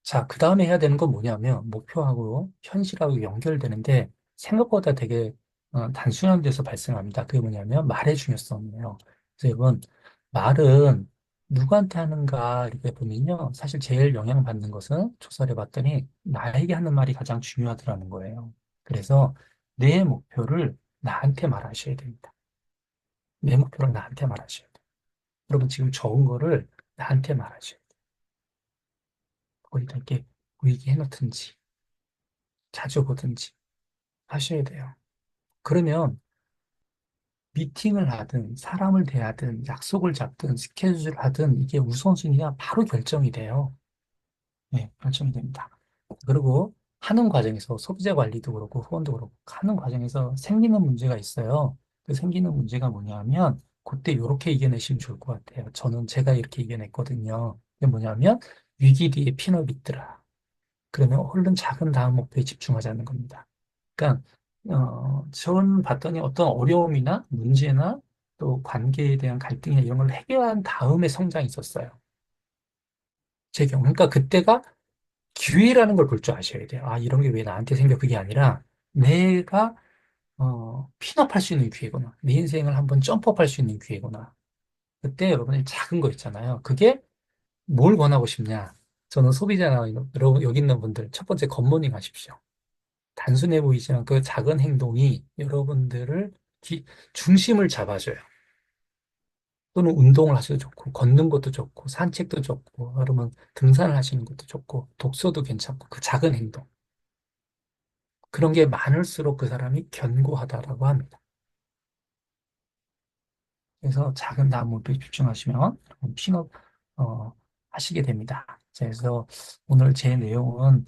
자, 그 다음에 해야 되는 건 뭐냐면 목표하고 현실하고 연결되는데 생각보다 되게 단순한 데서 발생합니다. 그게 뭐냐면 말의 중요성이에요. 그래서 여러분, 말은 누구한테 하는가 이렇게 보면요. 사실 제일 영향받는 것은 조사를 해봤더니 나에게 하는 말이 가장 중요하더라는 거예요. 그래서 내 목표를 나한테 말하셔야 됩니다. 내 목표를 나한테 말하셔야 돼요. 여러분 지금 적은 거를 나한테 말하셔야 돼요. 거기다 이렇게 보이게 해놓든지 자주 보든지 하셔야 돼요. 그러면 미팅을 하든 사람을 대하든 약속을 잡든 스케줄을 하든 이게 우선순위가 바로 결정이 돼요. 네, 결정이 됩니다. 그리고 하는 과정에서 소비자 관리도 그렇고 후원도 그렇고 하는 과정에서 생기는 문제가 있어요. 그 생기는 문제가 뭐냐면 그때 이렇게 이겨내시면 좋을 것 같아요. 저는 제가 이렇게 이겨냈거든요. 그게 뭐냐면 위기 뒤에 피넛 있더라. 그러면 얼른 작은 다음 목표에 집중하자는 겁니다. 그러니까 전 봤더니 어떤 어려움이나 문제나 또 관계에 대한 갈등이나 이런 걸 해결한 다음에 성장이 있었어요. 제 경우. 그러니까 그때가 기회라는 걸 볼 줄 아셔야 돼요. 아, 이런 게 왜 나한테 생겨? 그게 아니라 내가 핀업할 수 있는 기회구나. 내 인생을 한번 점프업할 수 있는 기회구나. 그때 여러분이 작은 거 있잖아요. 그게 뭘 권하고 싶냐? 저는 소비자나 여러분 여기 있는 분들 첫 번째 굿모닝 하십시오. 단순해 보이지만 그 작은 행동이 여러분들을 중심을 잡아줘요. 또는 운동을 하셔도 좋고, 걷는 것도 좋고, 산책도 좋고, 여러분 등산을 하시는 것도 좋고, 독서도 괜찮고, 그 작은 행동. 그런 게 많을수록 그 사람이 견고하다라고 합니다. 그래서 작은 나무에 집중하시면 핀업 하시게 됩니다. 자, 그래서 오늘 제 내용은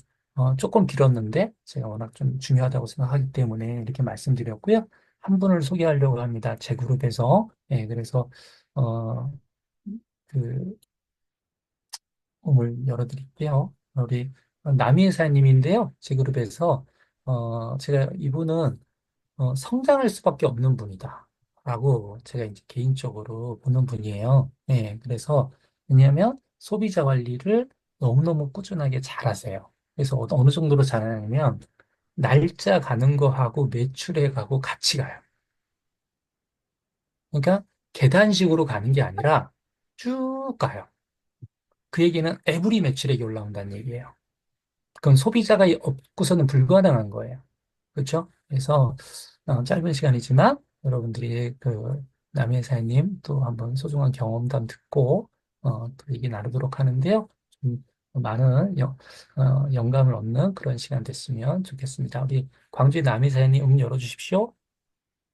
조금 길었는데 제가 워낙 좀 중요하다고 생각하기 때문에 이렇게 말씀드렸고요. 한 분을 소개하려고 합니다. 제 그룹에서. 예, 그래서 어, 그 오늘 열어드릴게요. 우리 남희 회사님인데요. 제 그룹에서 제가 이분은 성장할 수밖에 없는 분이다. 라고 제가 이제 개인적으로 보는 분이에요. 네, 그래서 왜냐하면 소비자 관리를 너무너무 꾸준하게 잘하세요. 그래서 어느 정도로 잘하냐면 날짜 가는 거하고 매출해 가고 같이 가요. 그러니까 계단식으로 가는 게 아니라 쭉 가요. 그 얘기는 에브리 매출액이 올라온다는 얘기예요. 그건 소비자가 없고서는 불가능한 거예요. 그렇죠? 그래서 짧은 시간이지만 여러분들이 그 남의 사님 또 한번 소중한 경험담 듣고 또 얘기 나누도록 하는데요. 좀 많은 영감을 얻는 그런 시간 됐으면 좋겠습니다. 우리 광주의 남의 사님 열어주십시오.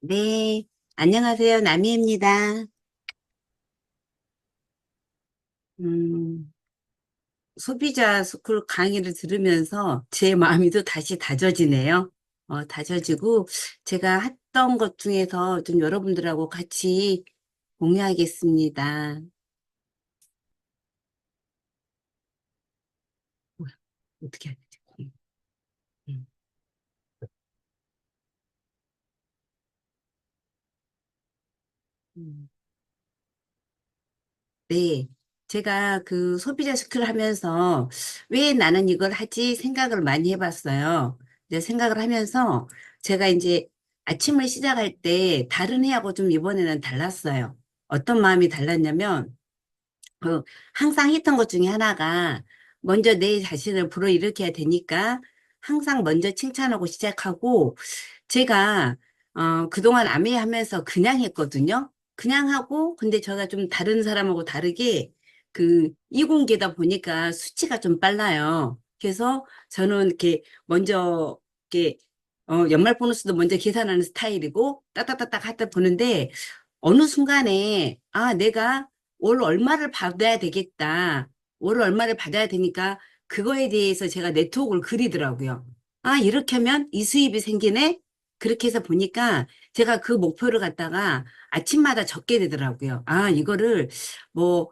네, 안녕하세요. 남희입니다. 음, 소비자 스쿨 강의를 들으면서 제 마음이 또 다시 다져지네요. 다져지고 제가 했던 것 중에서 좀 여러분들하고 같이 공유하겠습니다. 뭐야, 어떻게 해야 되지? 음, 음. 네. 제가 그 소비자 스쿨 하면서 왜 나는 이걸 하지 생각을 많이 해봤어요. 이제 생각을 하면서 제가 이제 아침을 시작할 때 다른 해하고 좀 이번에는 달랐어요. 어떤 마음이 달랐냐면 항상 했던 것 중에 하나가 먼저 내 자신을 불어일으켜야 되니까 항상 먼저 칭찬하고 시작하고 제가 그동안 아메 하면서 그냥 했거든요. 그냥 하고 근데 제가 좀 다른 사람하고 다르게 그 이공계다 보니까 수치가 좀 빨라요. 그래서 저는 이렇게 먼저 이렇게 연말 보너스도 먼저 계산하는 스타일이고 따따따딱 하다 보는데 어느 순간에 내가 월 얼마를 받아야 되겠다. 월 얼마를 받아야 되니까 그거에 대해서 제가 네트워크를 그리더라고요. 이렇게 하면 이 수입이 생기네? 그렇게 해서 보니까 제가 그 목표를 갖다가 아침마다 적게 되더라고요. 아, 이거를 뭐,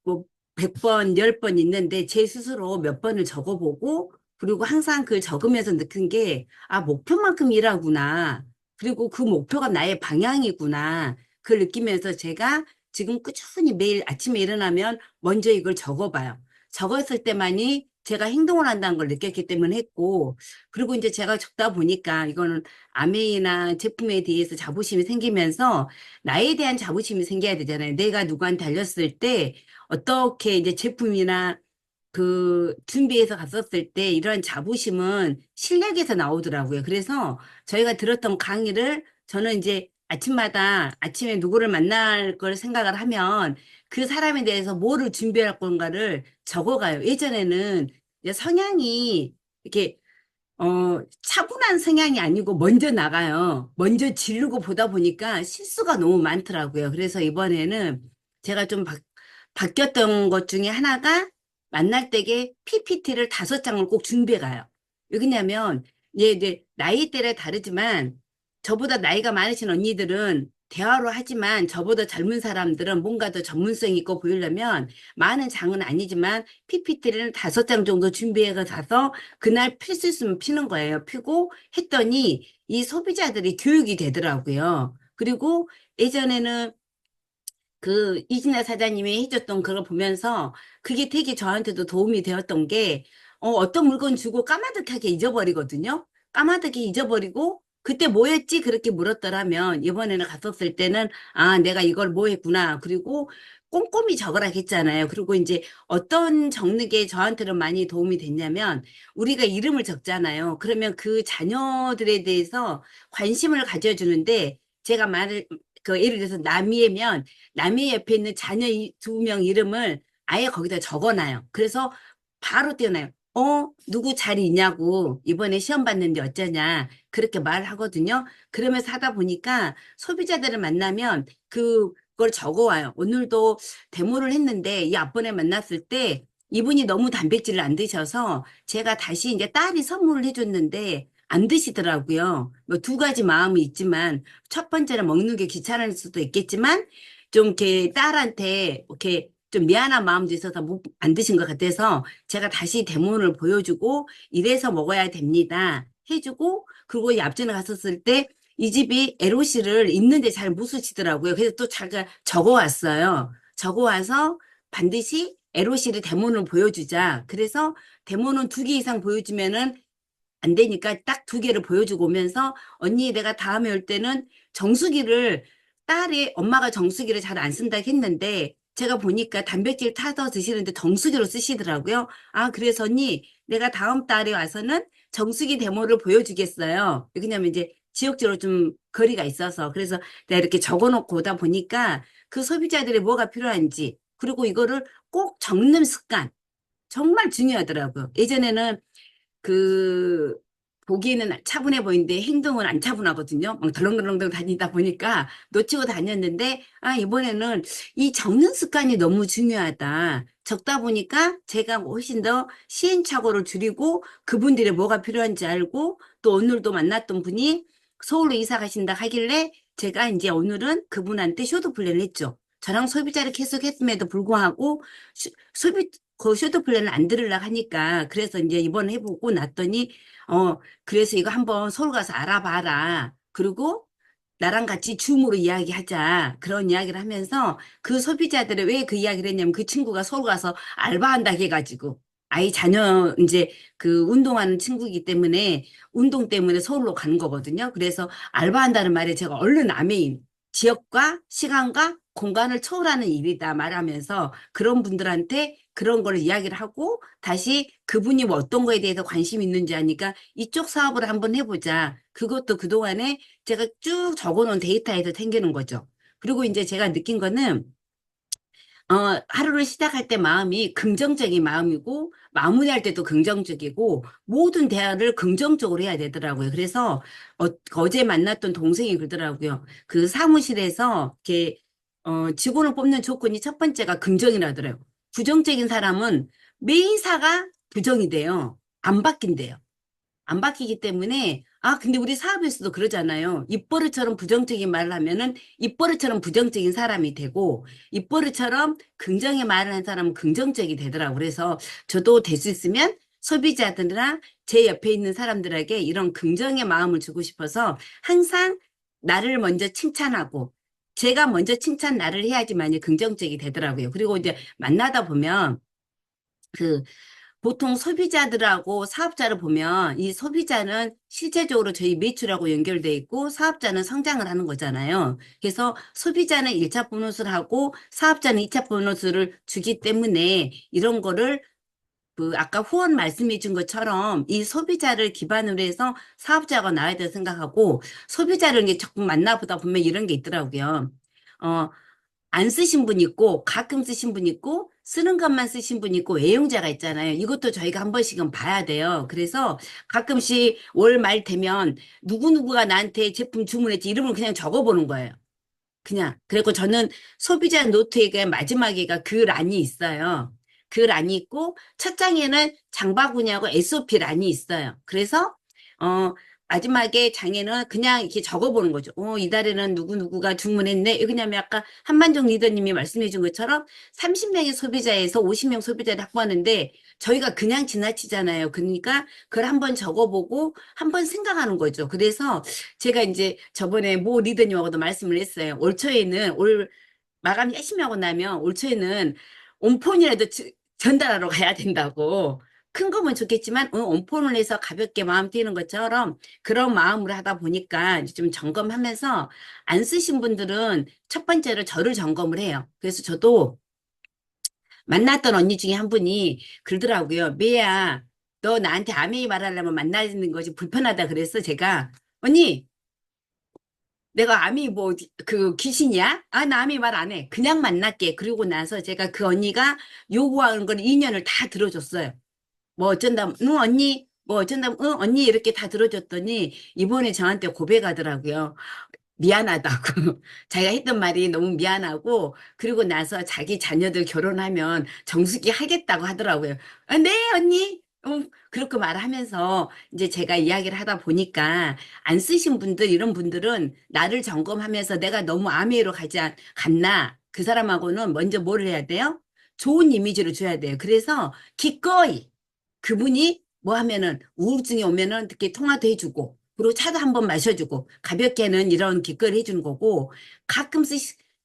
뭐, 100번, 10번 있는데 제 스스로 몇 번을 적어보고 그리고 항상 그걸 적으면서 느낀 게, 아, 목표만큼 일하구나. 그리고 그 목표가 나의 방향이구나. 그걸 느끼면서 제가 지금 꾸준히 매일 아침에 일어나면 먼저 이걸 적어봐요. 적었을 때만이 제가 행동을 한다는 걸 느꼈기 때문에 했고, 그리고 이제 제가 적다 보니까 이거는 아메이나 제품에 대해서 자부심이 생기면서 나에 대한 자부심이 생겨야 되잖아요. 내가 누구한테 알렸을 때 어떻게 이제 제품이나 그 준비해서 갔었을 때 이런 자부심은 실력에서 나오더라고요. 그래서 저희가 들었던 강의를 저는 이제 아침마다 아침에 누구를 만날 걸 생각을 하면 그 사람에 대해서 뭐를 준비할 건가를 적어가요. 예전에는 이제 성향이 이렇게 차분한 성향이 아니고 먼저 나가요. 먼저 지르고 보다 보니까 실수가 너무 많더라고요. 그래서 이번에는 제가 좀 바뀌었던 것 중에 하나가 만날 때에 PPT를 5장을 꼭 준비해 가요. 왜냐면, 이제 나이대에 다르지만 저보다 나이가 많으신 언니들은 대화로 하지만 저보다 젊은 사람들은 뭔가 더 전문성 있고 보이려면 많은 장은 아니지만 PPT를 5장 정도 준비해 가서 그날 필 수 있으면 피는 거예요. 피고 했더니 이 소비자들이 교육이 되더라고요. 그리고 예전에는 그 이진아 사장님이 해줬던 그걸 보면서 그게 되게 저한테도 도움이 되었던 게 어떤 물건 주고 까마득하게 잊어버리거든요. 까마득히 잊어버리고 그때 뭐 했지? 그렇게 물었더라면 이번에는 갔었을 때는 아, 내가 이걸 뭐 했구나. 그리고 꼼꼼히 적으라 했잖아요. 그리고 이제 어떤 적는 게 저한테는 많이 도움이 됐냐면 우리가 이름을 적잖아요. 그러면 그 자녀들에 대해서 관심을 가져주는데 제가 말을 그 예를 들어서 남이면 남의 옆에 있는 자녀 2명 이름을 아예 거기다 적어놔요. 그래서 바로 띄어나요. 누구 자리 있냐고, 이번에 시험 봤는데 어쩌냐, 그렇게 말하거든요. 그러면서 하다 보니까 소비자들을 만나면 그걸 적어와요. 오늘도 데모를 했는데 이 앞번에 만났을 때 이분이 너무 단백질을 안 드셔서 제가 다시 이제 딸이 선물을 해줬는데 안 드시더라고요. 뭐 2가지 마음이 있지만 첫 번째는 먹는 게 귀찮을 수도 있겠지만 좀 이렇게 딸한테 이렇게 좀 미안한 마음도 있어서 안 드신 것 같아서 제가 다시 대문을 보여주고 이래서 먹어야 됩니다. 해주고 그리고 이 앞전에 갔었을 때 이 집이 LOC를 읽는데 잘 못 쓰시더라고요. 그래서 또 제가 적어왔어요. 적어와서 반드시 LOC를 대문을 보여주자. 그래서 대문은 2개 이상 보여주면은 안 되니까 딱 2개를 보여주고 오면서 언니 내가 다음에 올 때는 정수기를 딸이 엄마가 정수기를 잘 안 쓴다 했는데 제가 보니까 단백질 타서 드시는데 정수기로 쓰시더라고요. 아, 그래서 언니 내가 다음 달에 와서는 정수기 데모를 보여주겠어요. 왜냐면 이제 지역적으로 좀 거리가 있어서 그래서 내가 이렇게 적어놓고 오다 보니까 그 소비자들이 뭐가 필요한지 그리고 이거를 꼭 적는 습관 정말 중요하더라고요. 예전에는 그 보기에는 차분해 보이는데 행동은 안 차분하거든요. 막 덜렁덜렁 다니다 보니까 놓치고 다녔는데 아 이번에는 이 적는 습관이 너무 중요하다. 적다 보니까 제가 훨씬 더 시행착오를 줄이고 그분들의 뭐가 필요한지 알고 또 오늘도 만났던 분이 서울로 이사 가신다 하길래 제가 이제 오늘은 그분한테 쇼도 플랜을 했죠. 저랑 소비자를 계속 했음에도 불구하고 소비 그 쇼트 플랜을 안 들으려고 하니까 그래서 이제 이번에 해보고 났더니 그래서 이거 한번 서울 가서 알아봐라. 그리고 나랑 같이 줌으로 이야기하자. 그런 이야기를 하면서 그 소비자들이 왜 그 이야기를 했냐면 그 친구가 서울 가서 알바한다 해가지고 아이 자녀 이제 그 운동하는 친구이기 때문에 운동 때문에 서울로 가는 거거든요. 그래서 알바한다는 말에 제가 얼른 아메인 지역과 시간과 공간을 초월하는 일이다 말하면서 그런 분들한테 그런 걸 이야기를 하고 다시 그분이 뭐 어떤 거에 대해서 관심이 있는지 하니까 이쪽 사업을 한번 해보자. 그것도 그동안에 제가 쭉 적어놓은 데이터에서 생기는 거죠. 그리고 이제 제가 느낀 거는 하루를 시작할 때 마음이 긍정적인 마음이고, 마무리할 때도 긍정적이고, 모든 대화를 긍정적으로 해야 되더라고요. 그래서, 어제 만났던 동생이 그러더라고요. 그 사무실에서, 이렇게, 직원을 뽑는 조건이 첫 번째가 긍정이라더라고요. 부정적인 사람은 매사가 부정이 돼요. 안 바뀐대요. 안 바뀌기 때문에, 아, 근데 우리 사업에서도 그러잖아요. 입버릇처럼 부정적인 말을 하면은 입버릇처럼 부정적인 사람이 되고, 입버릇처럼 긍정의 말을 한 사람은 긍정적이 되더라고요. 그래서 저도 될 수 있으면 소비자들이나 제 옆에 있는 사람들에게 이런 긍정의 마음을 주고 싶어서 항상 나를 먼저 칭찬하고, 제가 먼저 칭찬 나를 해야지만이 긍정적이 되더라고요. 그리고 이제 만나다 보면, 그 보통 소비자들하고 사업자를 보면 이 소비자는 실제적으로 저희 매출하고 연결돼 있고 사업자는 성장을 하는 거잖아요. 그래서 소비자는 1차 보너스를 하고 사업자는 2차 보너스를 주기 때문에 이런 거를 그 아까 후원 말씀해 준 것처럼 이 소비자를 기반으로 해서 사업자가 나와야 된다고 생각하고 소비자를 이제 자꾸 만나보다 보면 이런 게 있더라고요. 어, 안 쓰신 분 있고 가끔 쓰신 분 있고 쓰는 것만 쓰신 분 있고 애용자가 있잖아요. 이것도 저희가 한 번씩은 봐야 돼요. 그래서 가끔씩 월 말 되면 누구누구가 나한테 제품 주문했지 이름을 그냥 적어보는 거예요. 그냥. 그리고 저는 소비자 노트에 마지막에가 그 란이 있어요. 그 란이 있고 첫 장에는 장바구니하고 SOP 란이 있어요. 그래서 어 마지막에 장에는 그냥 이렇게 적어보는 거죠. 이달에는 누구누구가 주문했네. 왜냐면 아까 한만정 리더님이 말씀해 준 것처럼 30명의 소비자에서 50명 소비자를 확보하는데 저희가 그냥 지나치잖아요. 그러니까 그걸 한번 적어보고 한번 생각하는 거죠. 그래서 제가 이제 저번에 모 리더님하고도 말씀을 했어요. 올 초에는 올 마감 열심히 하고 나면 올 초에는 온폰이라도 전달하러 가야 된다고. 큰 거면 좋겠지만 온폰을 해서 가볍게 마음 뛰는 것처럼 그런 마음으로 하다 보니까 이제 좀 점검하면서 안 쓰신 분들은 첫 번째로 저를 점검을 해요. 그래서 저도 만났던 언니 중에 한 분이 그러더라고요. 미애야, 너 나한테 아메이 말하려면 만나는 것이 불편하다 그래서 제가 언니 내가 아미 뭐 그 귀신이야? 아, 나 아미 말 안 해. 그냥 만날게. 그리고 나서 제가 그 언니가 요구하는 걸 2년을 다 들어줬어요. 뭐 어쩐다, 응, 언니, 뭐 어쩐다, 응, 언니 이렇게 다 들어줬더니 이번에 저한테 고백하더라고요. 미안하다고. 자기가 했던 말이 너무 미안하고, 그리고 나서 자기 자녀들 결혼하면 정숙이 하겠다고 하더라고요. 아, 네, 언니. 그렇게 말하면서 이제 제가 이야기를 하다 보니까 안 쓰신 분들, 이런 분들은 나를 점검하면서 내가 너무 아메이로 갔나? 그 사람하고는 먼저 뭘 해야 돼요? 좋은 이미지를 줘야 돼요. 그래서 기꺼이 그분이 뭐 하면은 우울증이 오면은 이렇게 통화도 해주고 그리고 차도 한번 마셔주고 가볍게는 이런 기꺼이를 해주는 거고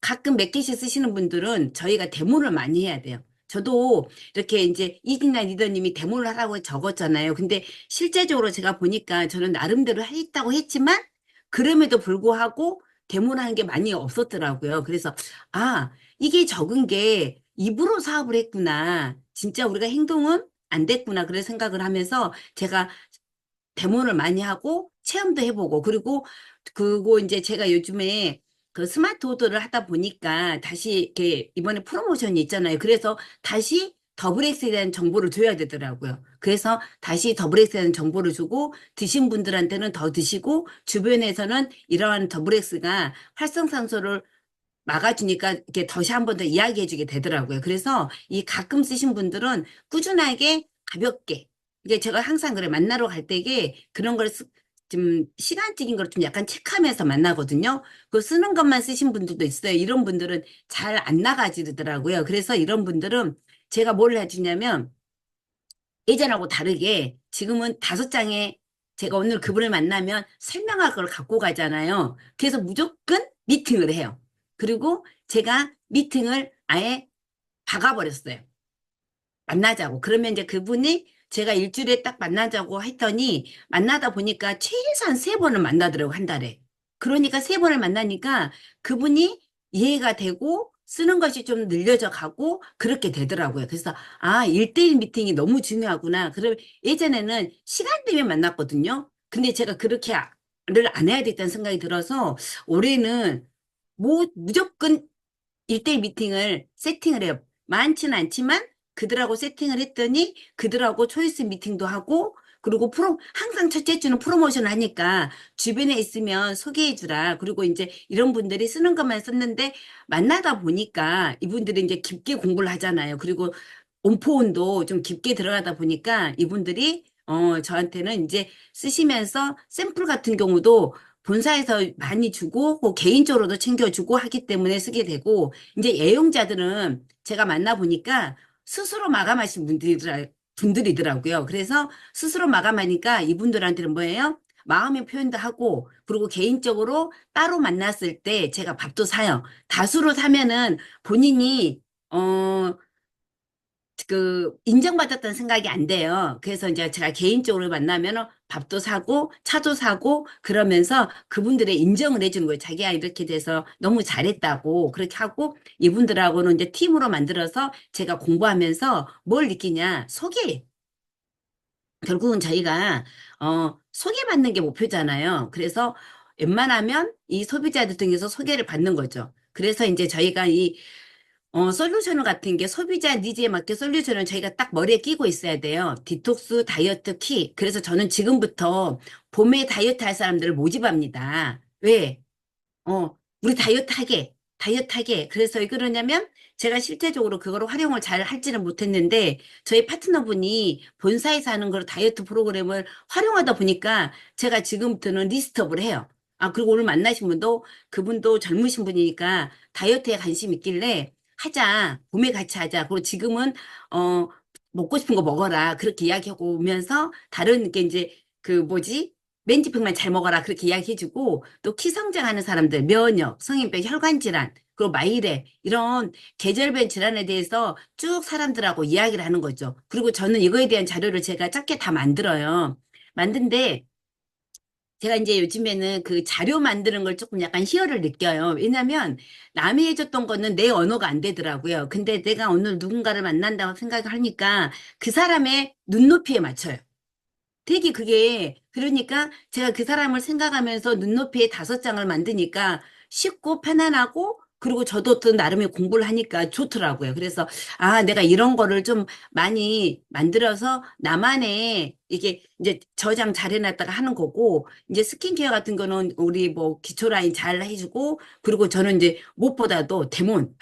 가끔 몇 개씩 쓰시는 분들은 저희가 데모를 많이 해야 돼요. 저도 이렇게 이제 이진아 리더님이 데모를 하라고 적었잖아요. 근데 실제적으로 제가 보니까 저는 나름대로 했다고 했지만 그럼에도 불구하고 데모를 하는 게 많이 없었더라고요. 그래서 아, 이게 적은 게 입으로 사업을 했구나. 진짜 우리가 행동은 안 됐구나. 그런 생각을 하면서 제가 데모를 많이 하고 체험도 해보고 그리고 이제 제가 요즘에 그 스마트 오더를 하다 보니까 다시 이렇게 이번에 프로모션이 있잖아요. 그래서 다시 더블엑스에 대한 정보를 줘야 되더라고요. 그래서 다시 더블엑스에 대한 정보를 주고 드신 분들한테는 더 드시고 주변에서는 이러한 더블엑스가 활성산소를 막아주니까 이렇게 다시 한 번 더 이야기해주게 되더라고요. 그래서 이 가끔 쓰신 분들은 꾸준하게 가볍게 이게 제가 항상 그래 만나러 갈 때에 그런 걸 좀 시간적인 걸 좀 약간 체크하면서 만나거든요. 그 쓰는 것만 쓰신 분들도 있어요. 이런 분들은 잘 안 나가지더라고요. 그래서 이런 분들은 제가 뭘 해주냐면 예전하고 다르게 지금은 5장에 제가 오늘 그분을 만나면 설명할 걸 갖고 가잖아요. 그래서 무조건 미팅을 해요. 그리고 제가 미팅을 아예 박아버렸어요. 만나자고. 그러면 이제 그분이 제가 일주일에 딱 만나자고 했더니 만나다 보니까 최소한 3번을 만나더라고, 한 달에. 그러니까 3번을 만나니까 그분이 이해가 되고 쓰는 것이 좀 늘려져 가고 그렇게 되더라고요. 그래서 아, 1대1 미팅이 너무 중요하구나. 그럼 예전에는 시간 되면 만났거든요. 근데 제가 그렇게를 안 해야 되겠다는 생각이 들어서 올해는 뭐 무조건 1대1 미팅을 세팅을 해요. 많지는 않지만 그들하고 세팅을 했더니 그들하고 초이스 미팅도 하고 그리고 항상 첫째 주는 프로모션 하니까 주변에 있으면 소개해 주라. 그리고 이제 이런 분들이 쓰는 것만 썼는데 만나다 보니까 이분들이 이제 깊게 공부를 하잖아요. 그리고 온포온도 좀 깊게 들어가다 보니까 이분들이 저한테는 이제 쓰시면서 샘플 같은 경우도 본사에서 많이 주고, 뭐 개인적으로도 챙겨주고 하기 때문에 쓰게 되고, 이제 애용자들은 제가 만나보니까 스스로 마감하신 분들이더라고요. 그래서 스스로 마감하니까 이분들한테는 뭐예요? 마음의 표현도 하고, 그리고 개인적으로 따로 만났을 때 제가 밥도 사요. 다수로 사면은 본인이, 어, 인정받았다는 생각이 안 돼요. 그래서 이제 제가 개인적으로 만나면 밥도 사고, 차도 사고, 그러면서 그분들의 인정을 해주는 거예요. 자기가 이렇게 돼서 너무 잘했다고, 그렇게 하고, 이분들하고는 이제 팀으로 만들어서 제가 공부하면서 뭘 느끼냐, 소개. 결국은 저희가 소개받는 게 목표잖아요. 그래서 웬만하면 이 소비자들 등에서 소개를 받는 거죠. 그래서 이제 저희가 이 솔루션 같은 게 소비자 니즈에 맞게 솔루션을 저희가 딱 머리에 끼고 있어야 돼요. 디톡스 다이어트 키. 그래서 저는 지금부터 봄에 다이어트 할 사람들을 모집합니다. 왜? 우리 다이어트 하게. 그래서 왜 그러냐면 제가 실제적으로 그거를 활용을 잘 할지는 못했는데 저희 파트너분이 본사에서 하는 걸 다이어트 프로그램을 활용하다 보니까 제가 지금부터는 리스트업을 해요. 아, 그리고 오늘 만나신 분도 그분도 젊으신 분이니까 다이어트에 관심 있길래 하자. 봄에 같이 하자. 그리고 지금은, 어, 먹고 싶은 거 먹어라. 그렇게 이야기하고 오면서 다른 게 이제 그 뭐지? 맨지팩만 잘 먹어라. 그렇게 이야기해주고 또 키성장하는 사람들, 면역, 성인병, 혈관 질환, 그리고 마이레 이런 계절별 질환에 대해서 쭉 사람들하고 이야기를 하는 거죠. 그리고 저는 이거에 대한 자료를 제가 작게 다 만들어요. 만든데 제가 이제 요즘에는 그 자료 만드는 걸 조금 약간 희열을 느껴요. 왜냐면 남이 해줬던 거는 내 언어가 안 되더라고요. 근데 내가 오늘 누군가를 만난다고 생각을 하니까 그 사람의 눈높이에 맞춰요. 되게 그게 그러니까 제가 그 사람을 생각하면서 눈높이에 5장을 만드니까 쉽고 편안하고 그리고 저도 또 나름의 공부를 하니까 좋더라고요. 그래서 아 내가 이런 거를 좀 많이 만들어서 나만의 이게 이제 저장 잘 해놨다가 하는 거고 이제 스킨케어 같은 거는 우리 뭐 기초 라인 잘 해주고 그리고 저는 이제 무엇보다도 데몬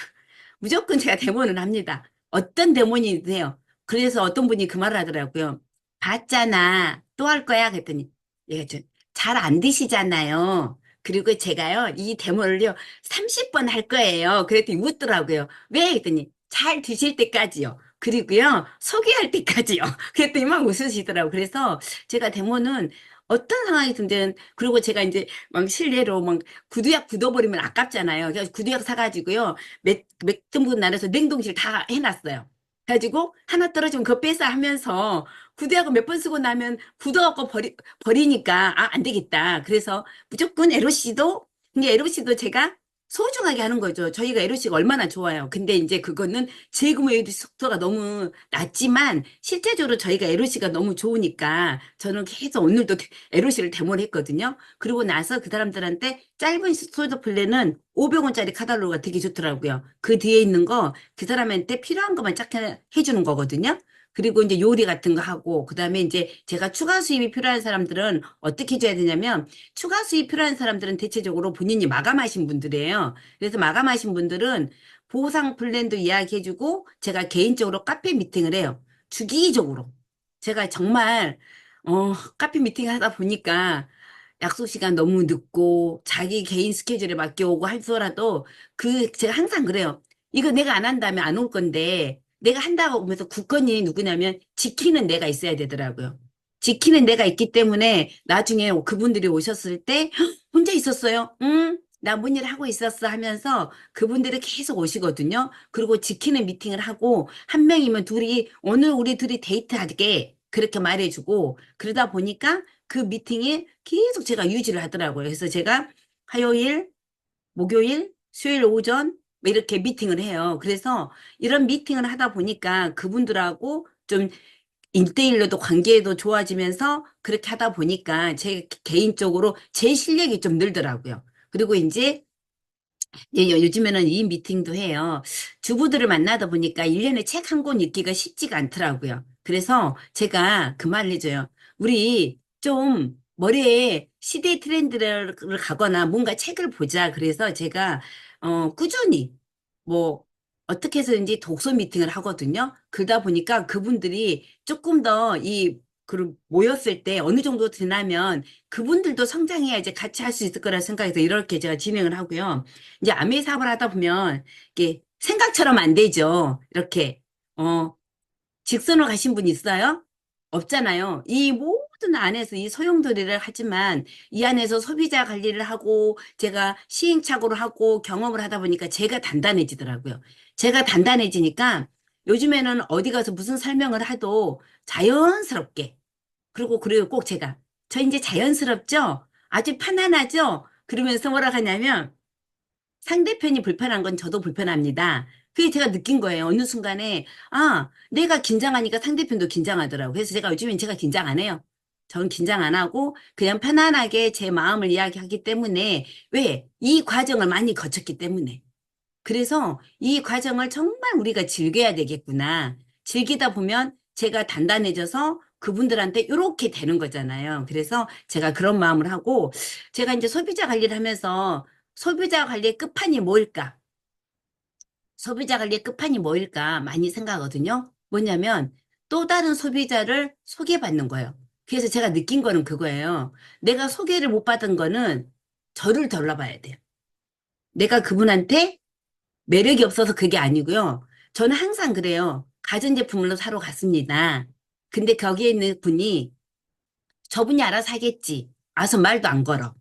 무조건 제가 대본을 합니다. 어떤 대본이세요? 그래서 어떤 분이 그 말을 하더라고요. 봤잖아. 또 할 거야? 그랬더니 얘가 잘안 드시잖아요. 그리고 제가요, 이 데모를요, 30번 할 거예요. 그랬더니 웃더라고요. 왜? 그랬더니 잘 드실 때까지요. 그리고요, 소개할 때까지요. 그랬더니 막 웃으시더라고요. 그래서 제가 데모는 어떤 상황이 든든, 그리고 제가 이제 막 실례로 막 구두약 굳어버리면 아깝잖아요. 그래서 구두약 사가지고요, 몇 등분 나눠서 냉동실 다 해놨어요. 가지고 하나 떨어지면 그거 뺏어 하면서 구두하고 몇 번 쓰고 나면 굳어갖고 버리니까 안 되겠다. 그래서 무조건 에로씨도 근데 에로씨도 제가 소중하게 하는 거죠. 저희가 에로씨가 얼마나 좋아요. 근데 이제 그거는 재구매 속도가 너무 낮지만 실제적으로 저희가 에로씨가 너무 좋으니까 저는 계속 오늘도 에로씨를 데모를 했거든요. 그리고 나서 그 사람들한테 짧은 소드 플랜은 500원짜리 카탈로그가 되게 좋더라고요. 그 뒤에 있는 거 그 사람한테 필요한 것만 쫙 해주는 거거든요. 그리고 이제 요리 같은 거 하고, 그 다음에 이제 제가 추가 수입이 필요한 사람들은 어떻게 해줘야 되냐면, 추가 수입 필요한 사람들은 대체적으로 본인이 마감하신 분들이에요. 그래서 마감하신 분들은 보상 플랜도 이야기해주고, 제가 개인적으로 카페 미팅을 해요. 주기적으로. 제가 정말, 카페 미팅 하다 보니까 약속 시간 너무 늦고, 자기 개인 스케줄에 맡겨오고 하더라도, 제가 항상 그래요. 이거 내가 안 한다면 안 올 건데, 내가 한다고 하면서 굳건히 누구냐면 지키는 내가 있어야 되더라고요. 지키는 내가 있기 때문에 나중에 그분들이 오셨을 때 "헉, 혼자 있었어요. 응? 나 뭔 일 하고 있었어 하면서 그분들이 계속 오시거든요. 그리고 지키는 미팅을 하고 한 명이면 둘이 오늘 우리 둘이 데이트하게 그렇게 말해주고 그러다 보니까 그 미팅이 계속 제가 유지를 하더라고요. 그래서 제가 화요일 목요일, 수요일 오전 뭐 이렇게 미팅을 해요. 그래서 이런 미팅을 하다 보니까 그분들하고 좀 일대일로도 관계도 좋아지면서 그렇게 하다 보니까 제 개인적으로 제 실력이 좀 늘더라고요. 그리고 이제 요즘에는 이 미팅도 해요. 주부들을 만나다 보니까 1년에 책 한 권 읽기가 쉽지가 않더라고요. 그래서 제가 그 말을 해줘요. 우리 좀 머리에 시대 트렌드를 가거나 뭔가 책을 보자. 그래서 제가, 꾸준히 뭐, 어떻게 해서든지 독서 미팅을 하거든요. 그러다 보니까 그분들이 조금 더이 그리고 모였을 때 어느 정도 지나면 그분들도 성장해야 이제 같이 할 수 있을 거라 생각해서 이렇게 제가 진행을 하고요. 이제 아메 사업을 하다 보면 이게 생각처럼 안 되죠. 이렇게 어 직선으로 가신 분 있어요? 없잖아요. 이 모든 안에서 이 소용돌이를 하지만 이 안에서 소비자 관리를 하고 제가 시행착오를 하고 경험을 하다 보니까 제가 단단해지더라고요. 제가 단단해지니까 요즘에는 어디 가서 무슨 설명을 해도 자연스럽게 그리고 꼭 제가 저 이제 자연스럽죠? 아주 편안하죠? 그러면서 뭐라 하냐면 상대편이 불편한 건 저도 불편합니다. 그게 제가 느낀 거예요. 어느 순간에, 아, 내가 긴장하니까 상대편도 긴장하더라고요. 그래서 제가 요즘엔 제가 긴장 안 해요. 저는 긴장 안 하고 그냥 편안하게 제 마음을 이야기하기 때문에, 왜? 이 과정을 많이 거쳤기 때문에. 그래서 이 과정을 정말 우리가 즐겨야 되겠구나. 즐기다 보면 제가 단단해져서 그분들한테 이렇게 되는 거잖아요. 그래서 제가 그런 마음을 하고 제가 이제 소비자 관리를 하면서 소비자 관리의 끝판이 뭘까? 소비자 관리의 끝판이 뭘까? 많이 생각하거든요. 뭐냐면 또 다른 소비자를 소개받는 거예요. 그래서 제가 느낀 거는 그거예요. 내가 소개를 못 받은 거는 저를 돌아봐야 돼요. 내가 그분한테 매력이 없어서 그게 아니고요. 저는 항상 그래요. 가전제품을 사러 갔습니다. 근데 거기에 있는 분이 저분이 알아서 하겠지. 와서 말도 안 걸어.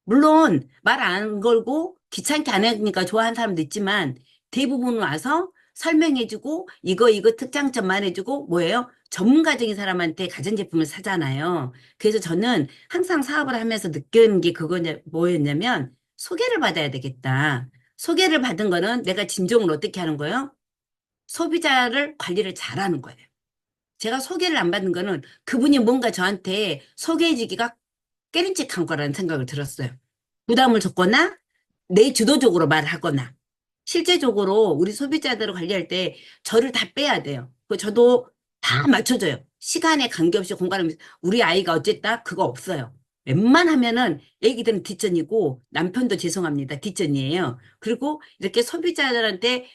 물론 말 안 걸고 귀찮게 안 하니까 좋아하는 사람도 있지만 대부분 와서 설명해주고 이거 특장점 말해주고 뭐예요? 전문가적인 사람한테 가전제품을 사잖아요. 그래서 저는 항상 사업을 하면서 느끼는 게 그거냐 뭐였냐면 소개를 받아야 되겠다. 소개를 받은 거는 내가 진정을 어떻게 하는 거예요? 소비자를 관리를 잘하는 거예요. 제가 소개를 안 받는 거는 그분이 뭔가 저한테 소개해주기가 깨름직한 거라는 생각을 들었어요. 부담을 줬거나 내 주도적으로 말을 하거나 실제적으로 우리 소비자들을 관리할 때 저를 다 빼야 돼요. 그 저도 다 맞춰줘요. 시간에 관계없이 공간을 우리 아이가 어쨌다 그거 없어요. 웬만하면은 애기들은 뒷전이고 남편도 죄송합니다. 뒷전이에요. 그리고 이렇게 소비자들한테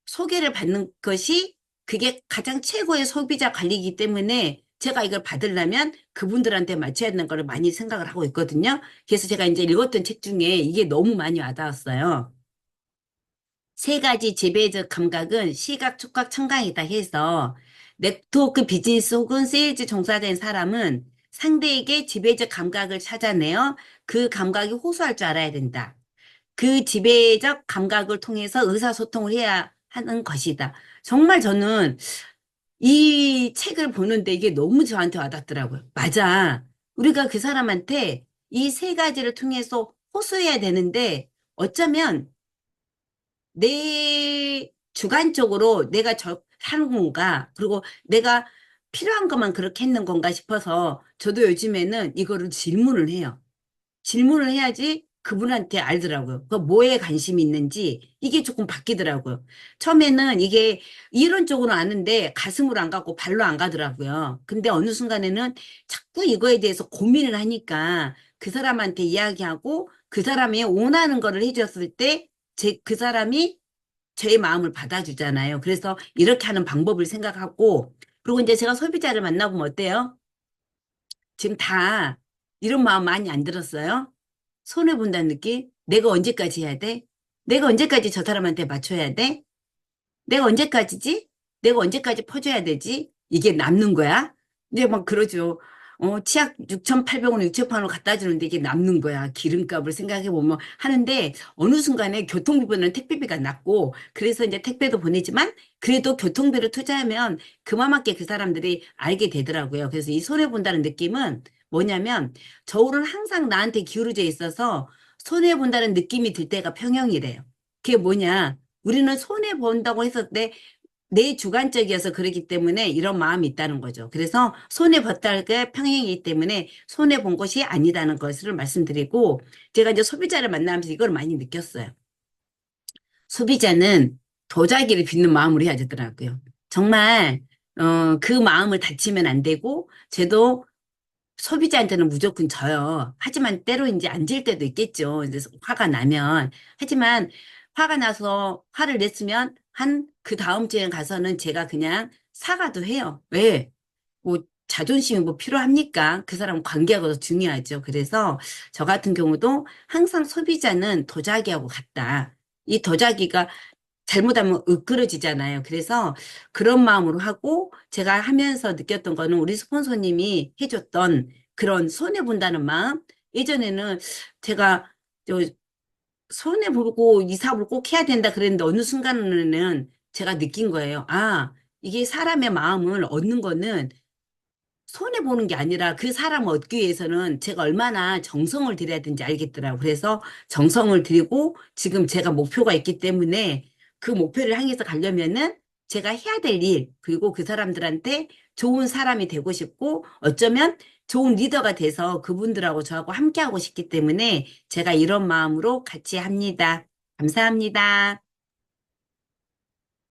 소개를 받는 것이 그게 가장 최고의 소비자 관리이기 때문에 제가 이걸 받으려면 그분들한테 맞춰야 되는 거를 많이 생각을 하고 있거든요. 그래서 제가 이제 읽었던 책 중에 이게 너무 많이 와닿았어요. 세 가지 지배적 감각은 시각, 촉각, 청각이다 해서 네트워크 비즈니스 혹은 세일즈 종사된 사람은 상대에게 지배적 감각을 찾아내어 그 감각이 호소할 줄 알아야 된다. 그 지배적 감각을 통해서 의사소통을 해야 하는 것이다. 정말 저는 이 책을 보는데 이게 너무 저한테 와닿더라고요. 맞아. 우리가 그 사람한테 이 세 가지를 통해서 호소해야 되는데 어쩌면 내 주관적으로 내가 하는 건가, 그리고 내가 필요한 것만 그렇게 했는 건가 싶어서 저도 요즘에는 이거를 질문을 해요. 질문을 해야지 그분한테 알더라고요. 그 뭐에 관심이 있는지 이게 조금 바뀌더라고요. 처음에는 이게 이론적으로 아는데 가슴으로 안 가고 발로 안 가더라고요. 근데 어느 순간에는 자꾸 이거에 대해서 고민을 하니까 그 사람한테 이야기하고 그 사람이 원하는 거를 해줬을 때 그 사람이 제 마음을 받아주잖아요. 그래서 이렇게 하는 방법을 생각하고 그리고 이제 제가 소비자를 만나보면 어때요? 지금 다 이런 마음 많이 안 들었어요? 손해본다는 느낌? 내가 언제까지 해야 돼? 내가 언제까지 저 사람한테 맞춰야 돼? 내가 언제까지지? 내가 언제까지 퍼줘야 되지? 이게 남는 거야? 근데 막 그러죠. 치약 6,800원, 6,000원을 갖다 주는데 이게 남는 거야. 기름값을 생각해 보면 하는데 어느 순간에 교통비보다는 택배비가 낮고 그래서 이제 택배도 보내지만 그래도 교통비를 투자하면 그만큼 그 사람들이 알게 되더라고요. 그래서 이 손해본다는 느낌은 뭐냐면 저울은 항상 나한테 기울어져 있어서 손해본다는 느낌이 들 때가 평형이래요. 그게 뭐냐? 우리는 손해 본다고 했을 때 내 주관적이어서 그러기 때문에 이런 마음이 있다는 거죠. 그래서 손해 봤다는 게 평행이기 때문에 손해 본 것이 아니다는 것을 말씀드리고 제가 이제 소비자를 만나면서 이걸 많이 느꼈어요. 소비자는 도자기를 빚는 마음으로 해야 되더라고요. 정말 그 마음을 다치면 안 되고 저도 소비자한테는 무조건 져요. 하지만 때로 이제 안 질 때도 있겠죠. 이제 화가 나면. 하지만 화가 나서 화를 냈으면 한 그 다음 주에 가서는 제가 그냥 사과도 해요. 왜? 뭐 자존심이 뭐 필요합니까? 그 사람 관계가 더 중요하죠. 그래서 저 같은 경우도 항상 소비자는 도자기하고 같다. 이 도자기가 잘못하면 으끄러지잖아요. 그래서 그런 마음으로 하고 제가 하면서 느꼈던 거는 우리 스폰서님이 해줬던 그런 손해본다는 마음. 예전에는 제가 저 손해보고 이 사업을 꼭 해야 된다 그랬는데 어느 순간에는 제가 느낀 거예요. 아, 이게 사람의 마음을 얻는 거는 손해보는 게 아니라 그 사람을 얻기 위해서는 제가 얼마나 정성을 들여야 되는지 알겠더라고요. 그래서 정성을 들이고 지금 제가 목표가 있기 때문에 그 목표를 향해서 가려면은 제가 해야 될 일, 그리고 그 사람들한테 좋은 사람이 되고 싶고 어쩌면 좋은 리더가 돼서 그분들하고 저하고 함께하고 싶기 때문에 제가 이런 마음으로 같이 합니다. 감사합니다.